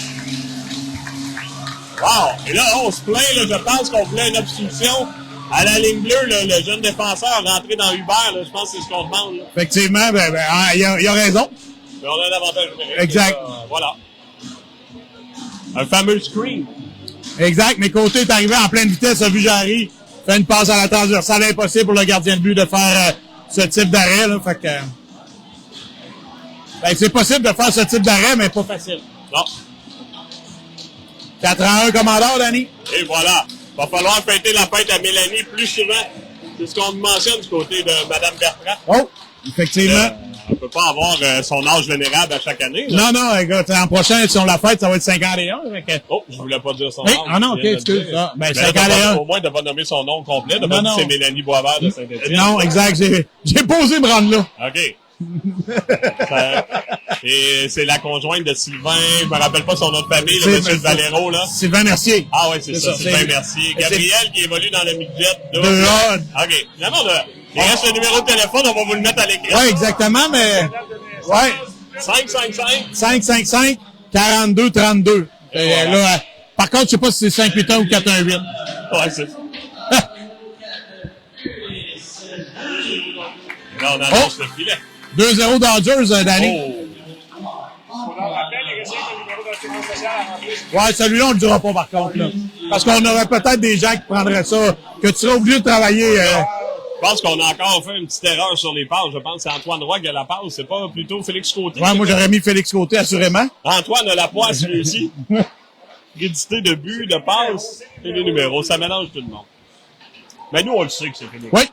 Wow! Et là, on se plaint, là, je pense qu'on voulait une obstruction. À la ligne bleue, là, le jeune défenseur rentré dans Hubert, là, je pense que c'est ce qu'on demande. Là. Effectivement, il a raison. Mais on a un avantage numérique. Exact. Voilà. Un fameux screen. Exact. Mais Côté est arrivé en pleine vitesse, a vu Jarry, fait une passe à la transversale, impossible pour le gardien de but de faire ce type d'arrêt, là. Fait que, c'est possible de faire ce type d'arrêt, mais pas facile. Non. 4-1, commandeur, Danny. Et voilà. Va falloir fêter la fête à Mélanie plus souvent. C'est ce qu'on mentionne du côté de Mme Bertrand. Oh! Effectivement. On peut pas avoir son âge vénérable à chaque année. Là. Non, écoute, l'an prochain, si on la fête, ça va être 51. Oh, je voulais pas dire son Oui, âge. ah non, ok, excuse. Ah, ben, Mais 51. Au moins, de pas nommer son nom complet, de pas dire que c'est Mélanie Boisvert de Saint-Étienne. Non, exact. J'ai posé me rendre là. OK. Et c'est la conjointe de Sylvain, je me rappelle pas son nom de famille, le monsieur Valero, là. Sylvain Mercier. Ah ouais, c'est ça, Sylvain Mercier. Gabriel qui évolue dans le midget de Rod. OK. Finalement, il reste le numéro de téléphone, on va vous le mettre à l'écran. Ouais, exactement, mais, ouais. 555 555-42-32. Voilà. Là, par contre, je sais pas si c'est 581 ou 418. Ouais, c'est ça. Et là, on annonce le filet. 2-0 Dodgers, Danny. Oh. On en rappelle, il reste un numéro d'assurance sociale à remplir. Ouais, celui-là, on le dira pas par contre, là. Parce qu'on aurait peut-être des gens qui prendraient ça, que tu seras obligé de travailler, Je pense qu'on a encore fait une petite erreur sur les passes. Je pense que c'est Antoine Roy qui a la passe. C'est pas plutôt Félix Côté. Ouais, moi, j'aurais mis Félix Côté, assurément. Antoine a la poisse, lui aussi. Crédité de but, de passe et les numéros. Ça mélange tout le monde. Mais nous, on le sait que c'est Félix. Oui.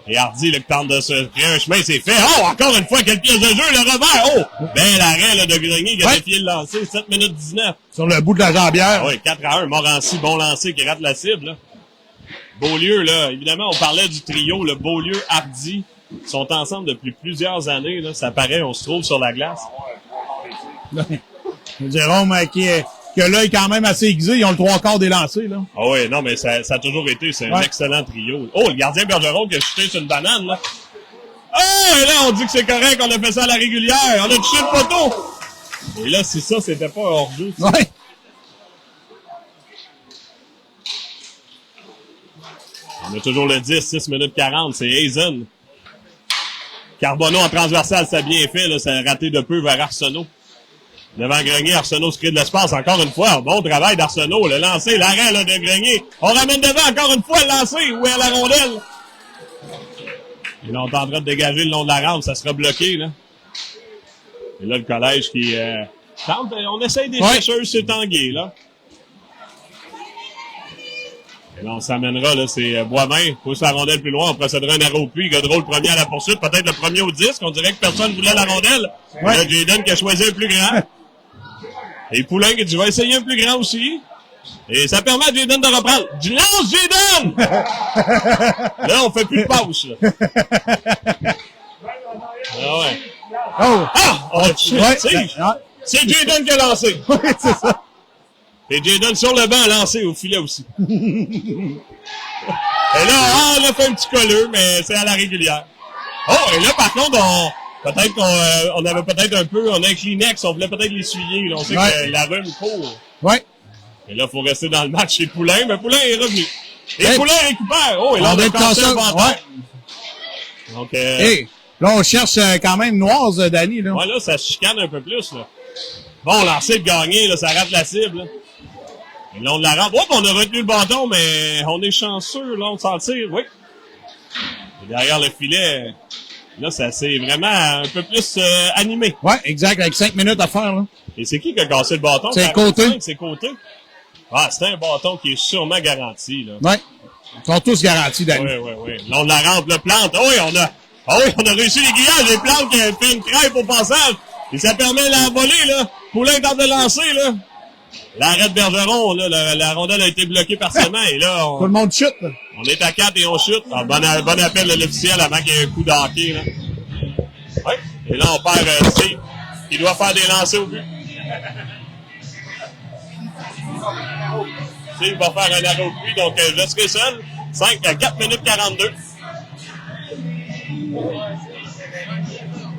Et Hardy, le qui tente de se créer un chemin, c'est fait. Oh, encore une fois, quelle pièce de jeu, le revers. Oh, bel arrêt là, de Grenier qui a défié le lancer. 7 minutes 19. Sur le bout de la jambière. Ah oui, 4-1. Morancy, bon lancer qui rate la cible. Là. Beaulieu, là, évidemment, on parlait du trio, le Beaulieu, Hardy, sont ensemble depuis plusieurs années. Là. Ça paraît, on se trouve sur la glace. Jérôme, qui a l'œil quand même assez aiguisé, ils ont le 3/4 des lancers, là. Ah oui, non, mais ça a toujours été, c'est un excellent trio. Oh, le gardien Bergeron qui a chuté sur une banane, là. Ah, et là, on dit que c'est correct, on a fait ça à la régulière, on a touché le poteau. Et là, si ça, c'était pas hors-jeu. Ouais. On a toujours le 10, 6 minutes 40, c'est Hazen. Carbonneau en transversal, ça a bien fait, là, ça a raté de peu vers Arsenault. Devant Grenier, Arsenault se crée de l'espace encore une fois. Bon travail d'Arsenault, le lancer, l'arrêt là, de Grenier. On ramène devant encore une fois le lancer, où est la rondelle? Et là, on est en train de dégager le long de la rampe, ça sera bloqué, là. Et là, le collège qui tente, on essaye des chercheuses, c'est Tanguay, là. Et là, on s'amènera, là, c'est Boivin, pousse la rondelle plus loin, on procédera un arrêt au puits, Godreau le premier à la poursuite, peut-être le premier au 10, on dirait que personne voulait la rondelle. Ouais. Là, Jayden qui a choisi un plus grand. Et Poulain qui dit, je vais essayer un plus grand aussi. Et ça permet à Jayden de reprendre. Du lance, Jayden! Là, on fait plus de pause, là. Ah ouais. Oh! Ah! C'est Jayden qui a lancé. Oui, c'est ça. Et Jayden sur le banc a lancé au filet aussi. Et là, on a fait un petit colleux, mais c'est à la régulière. Oh, et là, par contre, peut-être qu'on avait peut-être un peu, on a un Kleenex, on voulait peut-être l'essuyer. On sait que la rhume court. Ouais. Et là, il faut rester dans le match chez Poulain, mais Poulain est revenu. Et Poulain récupère. Oh, et là, on a cassé un bâton. Ouais. Donc, là, on cherche quand même Noise, Danny, là. Ouais, là, ça chicane un peu plus, là. Bon, lancer de gagner, là, ça rate la cible, là. Et là, on la rampe. Oh, on a retenu le bâton, mais on est chanceux, là, on s'en tire, oui. Et derrière le filet, là, ça s'est vraiment un peu plus animé. Ouais, exact, avec 5 minutes à faire, là. Et c'est qui a cassé le bâton? C'est Côté. C'est Côté. Ah, c'est un bâton qui est sûrement garanti, là. Ouais. Ils sont tous garantis, Danny. Oui. Là, on la rampe, le plante. Oh, oui, on a réussi l'aiguillage. Les plantes qui fait une crêpe au passage. Et ça permet l'envoler, là. Poulain tente de lancer, là. L'arrêt de Bergeron, là, la rondelle a été bloquée partiellement. Et là, tout le monde chute, là. On est à 4 et on chute. Ah, bon appel de l'officiel avant qu'il y ait un coup d'hockey, là. Ouais. Et là, on perd Steve. Il doit faire des lancers au but. Steve va faire un arrêt au but, donc je serai seul. 4 minutes 42.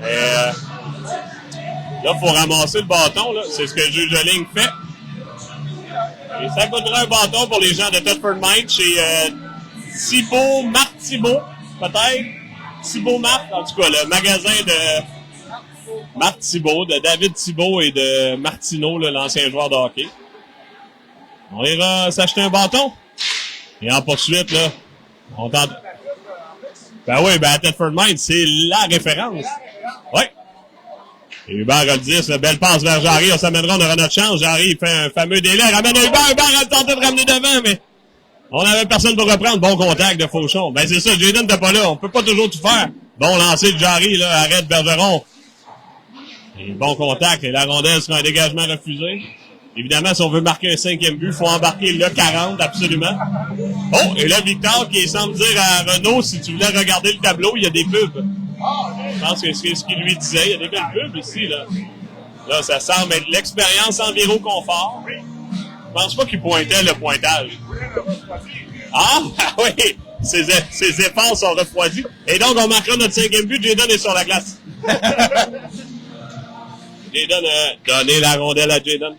Là, il faut ramasser le bâton, là. C'est ce que le juge de ligne fait. Et ça coûtera un bâton pour les gens de Thetford Mines chez Thibault, Marc Thibault, peut-être. Thibault Marc, en tout cas, le magasin de Marc Thibault, de David Thibault et de Martineau, l'ancien joueur de hockey. On ira s'acheter un bâton. Et en poursuite, là, on tente. Ben oui, à Thetford Mines, c'est la référence. Oui. Et Hubert a le 10, le belle passe vers Jarry, on s'amènera, on aura notre chance. Jarry, il fait un fameux délai, ramène Hubert a tenté de ramener devant, mais On avait personne pour reprendre. Bon contact de Fauchon. Ben, c'est ça, Jaden n'était pas là. On peut pas toujours tout faire. Bon lancer de Jarry, là, arrête Bergeron. Et bon contact. Et la rondelle sur un dégagement refusé. Évidemment, si on veut marquer un 5e but, il faut embarquer le 40, absolument. Oh, et là, Victor qui semble dire à Renaud, si tu voulais regarder le tableau, il y a des pubs. Je pense que c'est ce qu'il lui disait. Il y a des belles pubs ici, là. Là, ça semble être l'expérience Enviro Confort. Je pense pas qu'il pointait le pointage. Ah, oui! Ses efforts sont refroidis. Et donc, on marquera notre 5e but. Jaden est sur la glace. Jaden a donné la rondelle à Jaden.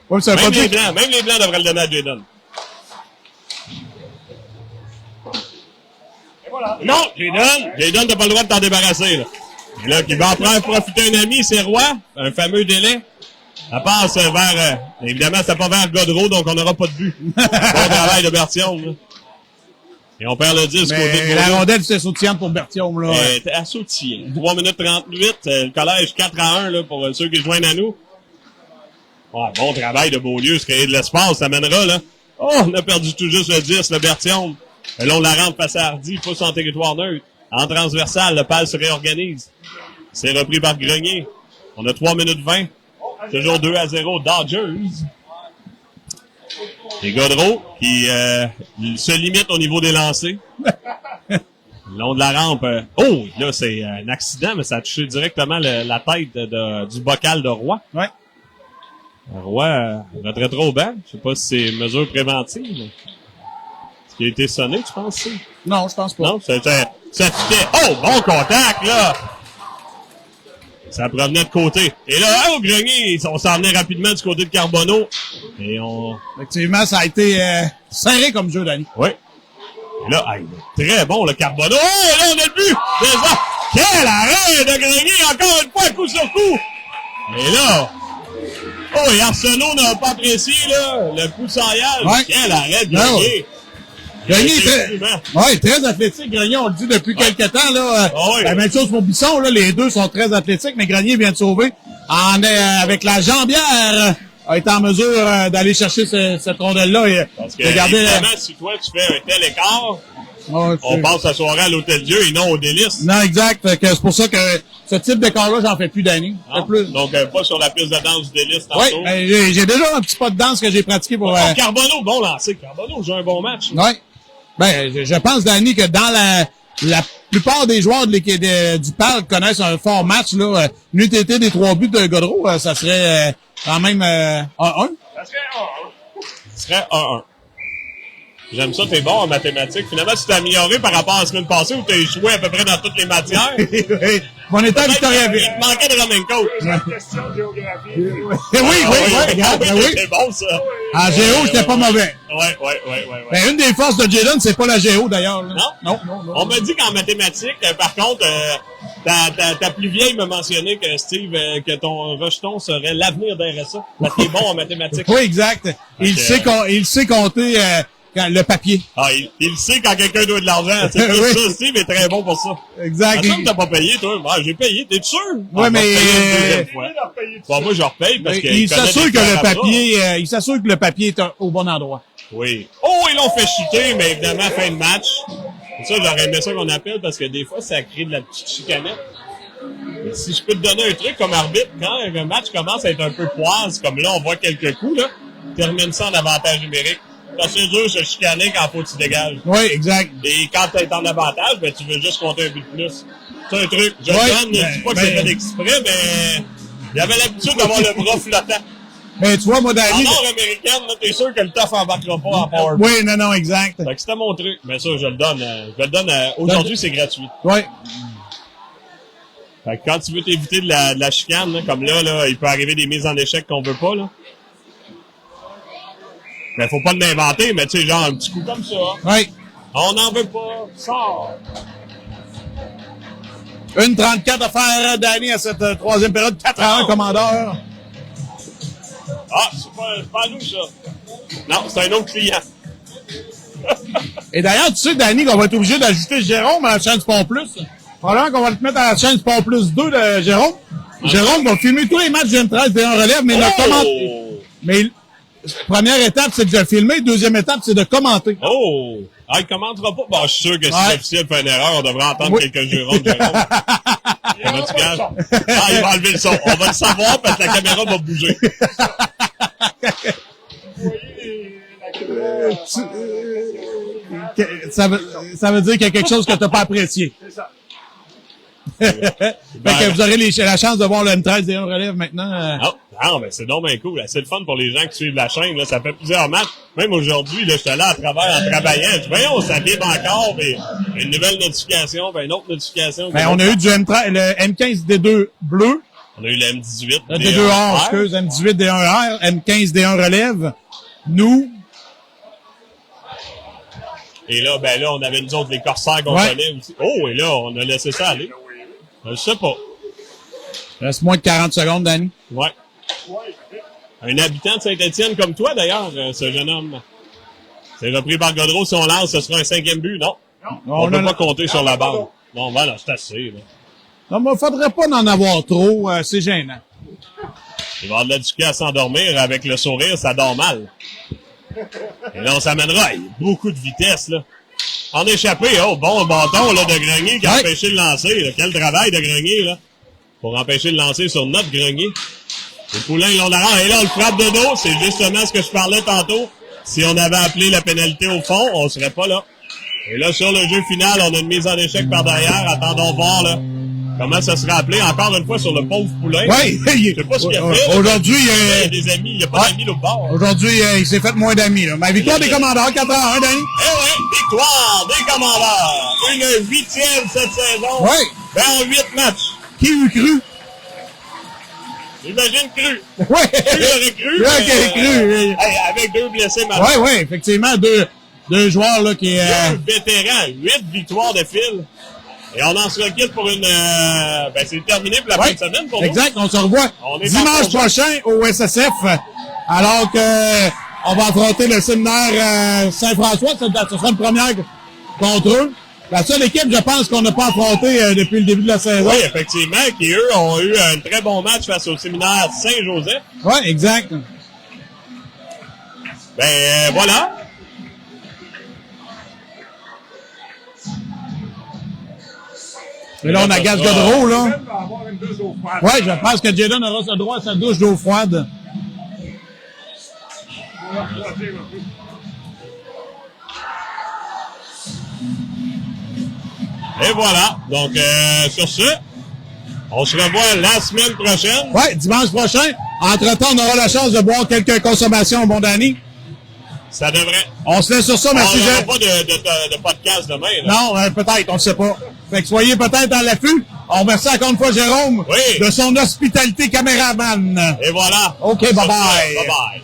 Ouais, ça Même les Blancs devraient le donner à Jaden. Non, Jaden n'a pas le droit de t'en débarrasser, là. Et là, qui va en prendre profiter un ami, c'est Roy, un fameux délai. Ça passe vers, évidemment, c'est pas vers Godreau, donc on n'aura pas de but. Bon travail de Berthiaume, là. Et on perd le 10 côté de la rondelle, c'est sautillant pour Berthiaume, là. T'es à sautillant. 3 minutes 38, le collège 4-1, là, pour ceux qui joignent à nous. Ouais, bon travail de Beaulieu, se créer de l'espace, ça mènera, là. Oh, on a perdu tout juste le 10, le Berthiaume. Et là, on la rentre face à Hardy, pousse en territoire neutre. En transversal, le PAL se réorganise. C'est repris par Grenier. On a 3 minutes 20. Toujours 2-0, Dodgers. Et Godreau, qui se limite au niveau des lancers. Le long de la rampe. Oh, là, c'est un accident, mais ça a touché directement la tête du bocal de Roy. Ouais. Roy retraitera au banc. Je sais pas si c'est mesure préventive. Mais... Est-ce qu'il a été sonné, tu penses? Non, je pense pas. Non, ça fitait. Oh, bon contact, là! Ça provenait de côté. Et là, au Grenier, on s'en venait rapidement du côté de Carbonneau. Et on... Effectivement, ça a été serré comme jeu, Danny. Oui. Et là, très bon, le Carbonneau. Oh, là, on a le but! Déjà. Quel arrêt de Grenier, encore une fois, coup sur coup! Et là... Oh, et Arsenault n'a pas apprécié, là, le coup de saillage. Ouais. Quel arrêt de Grenier! Grenier est très athlétique. Grenier, on le dit depuis quelques temps, là. La même chose pour Bisson, là. Les deux sont très athlétiques, mais Grenier vient de sauver. Avec la jambière, a été en mesure d'aller chercher cette rondelle-là. Parce que, évidemment, si toi, tu fais un tel écart, on passe la soirée à l'Hôtel-Dieu et non au Délice. Non, exact. C'est pour ça que ce type d'écart-là, j'en fais plus d'années. Donc, pas sur la piste de danse du Délice tantôt. Oui, j'ai déjà un petit pas de danse que j'ai pratiqué pour... Carbonneau, bon lancé. Carbonneau joue un bon match. Oui. Ben, je pense, Danny, que dans la plupart des joueurs du PAL connaissent un fort match, là. Une UTT des 3 buts de Godreau, ça serait quand même 1-1. Ça serait 1-1. J'aime ça, t'es bon en mathématiques. Finalement, tu t'es amélioré par rapport à la semaine passée où t'as échoué à peu près dans toutes les matières. Oui. On était à Victoriaville. Il te manquait de Romanco. Une question de géographie. Oui. C'est bon, ça. En géo, c'était pas mauvais. Ouais. Ben, une des forces de Jaden, c'est pas la géo, d'ailleurs. Non. On m'a dit qu'en mathématiques, par contre, ta plus vieille m'a mentionné que Steve, que ton rejeton serait l'avenir d'RSA. Parce qu'il est bon en mathématiques. Oui, exact. Il sait compter, le papier. Ah, il sait quand quelqu'un doit de l'argent. C'est plus ça, Steve est très bon pour ça. Exact. Attends, t'as pas payé, toi. Ah, j'ai payé, t'es sûr? Oui, mais... Bon, moi, je repaye parce que... Il s'assure que le papier est au bon endroit. Oui. Oh, ils l'ont fait chuter, mais évidemment, fin de match. Ça, j'aurais aimé ça qu'on appelle parce que des fois, ça crée de la petite chicanette. Mais si je peux te donner un truc comme arbitre, quand un match commence à être un peu poise, comme là, on voit quelques coups, là, termine ça en avantage numérique. C'est dur de se chicaner quand faut que tu dégages. Oui, exact. Et quand tu es en avantage, ben, tu veux juste compter un but de plus. C'est un truc. Je dis pas que c'est fait exprès, mais il avait l'habitude d'avoir le bras flottant. Mais tu vois, moi, Danny... En nord-américaine, t'es sûr que le tough embarquera pas en power. Oui, non, exact. Fait que c'était mon truc. Mais ça, je le donne. Aujourd'hui, c'est gratuit. Oui. Fait que quand tu veux t'éviter de la chicane, là, comme là, il peut arriver des mises en échec qu'on veut pas, là. Mais faut pas l'inventer, mais tu sais, genre un petit coup comme ça. Oui. On n'en veut pas. Sors. 1:34 à faire, Danny, à cette troisième période. 4-1, commandeur. Ah, c'est pas nous, ça. Non, c'est un autre client. Et d'ailleurs, tu sais, Danny, qu'on va être obligé d'ajouter Jérôme à la chaîne Sport Plus. Probablement qu'on va le mettre à la chaîne Sport Plus 2 de Jérôme. Jérôme va filmer tous les matchs du M13 et un relève, mais première étape, c'est de le filmer. Deuxième étape, c'est de commenter. Oh! Ah, il commentera pas. Bon, je suis sûr que si Ouais. l'officiel fait une erreur, on devrait entendre Oui. quelques jurons de Jérôme. Comment tu caches? Ah, il va enlever le son. On va le savoir parce que la caméra va bouger. Vous voyez la caméra. Ça veut dire qu'il y a quelque chose que t'as pas apprécié. C'est ça. Fait que vous aurez la chance de voir le M13 des 1 relève maintenant. Non, mais c'est donc bien cool. C'est le fun pour les gens qui suivent la chaîne. Là. Ça fait plusieurs matchs. Même aujourd'hui, là, j'étais là à travers en travaillant. Je dis, voyons, ça vibre encore. Mais une nouvelle notification, ben une autre notification. Ben, on a eu du M13, le M15 D2 bleu. On a eu le M18. Le D2R, excuse, M18 D1R, M15 D1 relève. Nous. Et là, ben là, on avait nous autres les corsaires qu'on Ouais. connaît aussi. Oh, et là, on a laissé ça aller. Je sais pas. Reste moins de 40 secondes, Danny. Ouais. Un habitant de Saint-Étienne comme toi, d'ailleurs, ce jeune homme. C'est repris par Godreau. Si on lance, ce sera un 5e but, non? On ne peut pas compter sur la barre. Non, voilà, c'est assez. Là. Non, mais faudrait pas en avoir trop, c'est gênant. Il va avoir de la difficulté à s'endormir. Avec le sourire, ça dort mal. Et là, on s'amènera. Il y a beaucoup de vitesse, là. En échappé, oh, bon bâton, là, de Grenier qui a empêché de lancer, là. Quel travail de Grenier, là. Pour empêcher de lancer sur notre Grenier. Les poulains, ils l'ont l'arrêt. Et là, on le frappe de dos. C'est justement ce que je parlais tantôt. Si on avait appelé la pénalité au fond, on serait pas là. Et là, sur le jeu final, on a une mise en échec par derrière. Attendons voir, là. Comment ça serait appelé encore une fois sur le pauvre poulain. Oui, je sais pas ce qu'il a fait. Là. Aujourd'hui, il y a des amis. Il n'y a pas d'amis l'autre bord. Aujourd'hui, il s'est fait moins d'amis, là. Mais victoire des commandeurs, 4-1, Danny. Eh oui, victoire des commandeurs. Une 8e cette saison. Oui. Ben, en 8 matchs. Qui eût cru? J'imagine cru. Oui. Qui aurait cru? Qui aurait cru? Hey, avec 2 blessés maintenant. Oui, oui, effectivement, deux joueurs, là, qui, 2 vétérans, 8 victoires de fil. Et on en sera quitte pour une... ben, c'est terminé pour la fin de semaine pour nous. Exact, on se revoit On est dimanche prochain au SSF, alors que on va affronter le séminaire Saint-François. Ce sera une première contre eux. La seule équipe, je pense, qu'on n'a pas affronté depuis le début de la saison. Oui, effectivement, qui eux ont eu un très bon match face au séminaire Saint-Joseph. Oui, exact. Ben, voilà. Et là, on a Gaz Godreau, là. Jaden va avoir une douche d'eau froide. Oui, je pense que Jaden aura ce droit à sa douche d'eau froide. On va refroidir un peu. Et voilà. Donc, sur ce, on se revoit la semaine prochaine. Oui, dimanche prochain. Entre-temps, on aura la chance de boire quelques consommations, bon Danny. Ça devrait. On se laisse sur ça, merci. On n'aura pas de podcast demain. Là. Non, peut-être, on ne sait pas. Fait que soyez peut-être à l'affût. On remercie encore une fois Jérôme Oui. de son hospitalité caméraman. Et voilà. OK, bye-bye. Bye bye.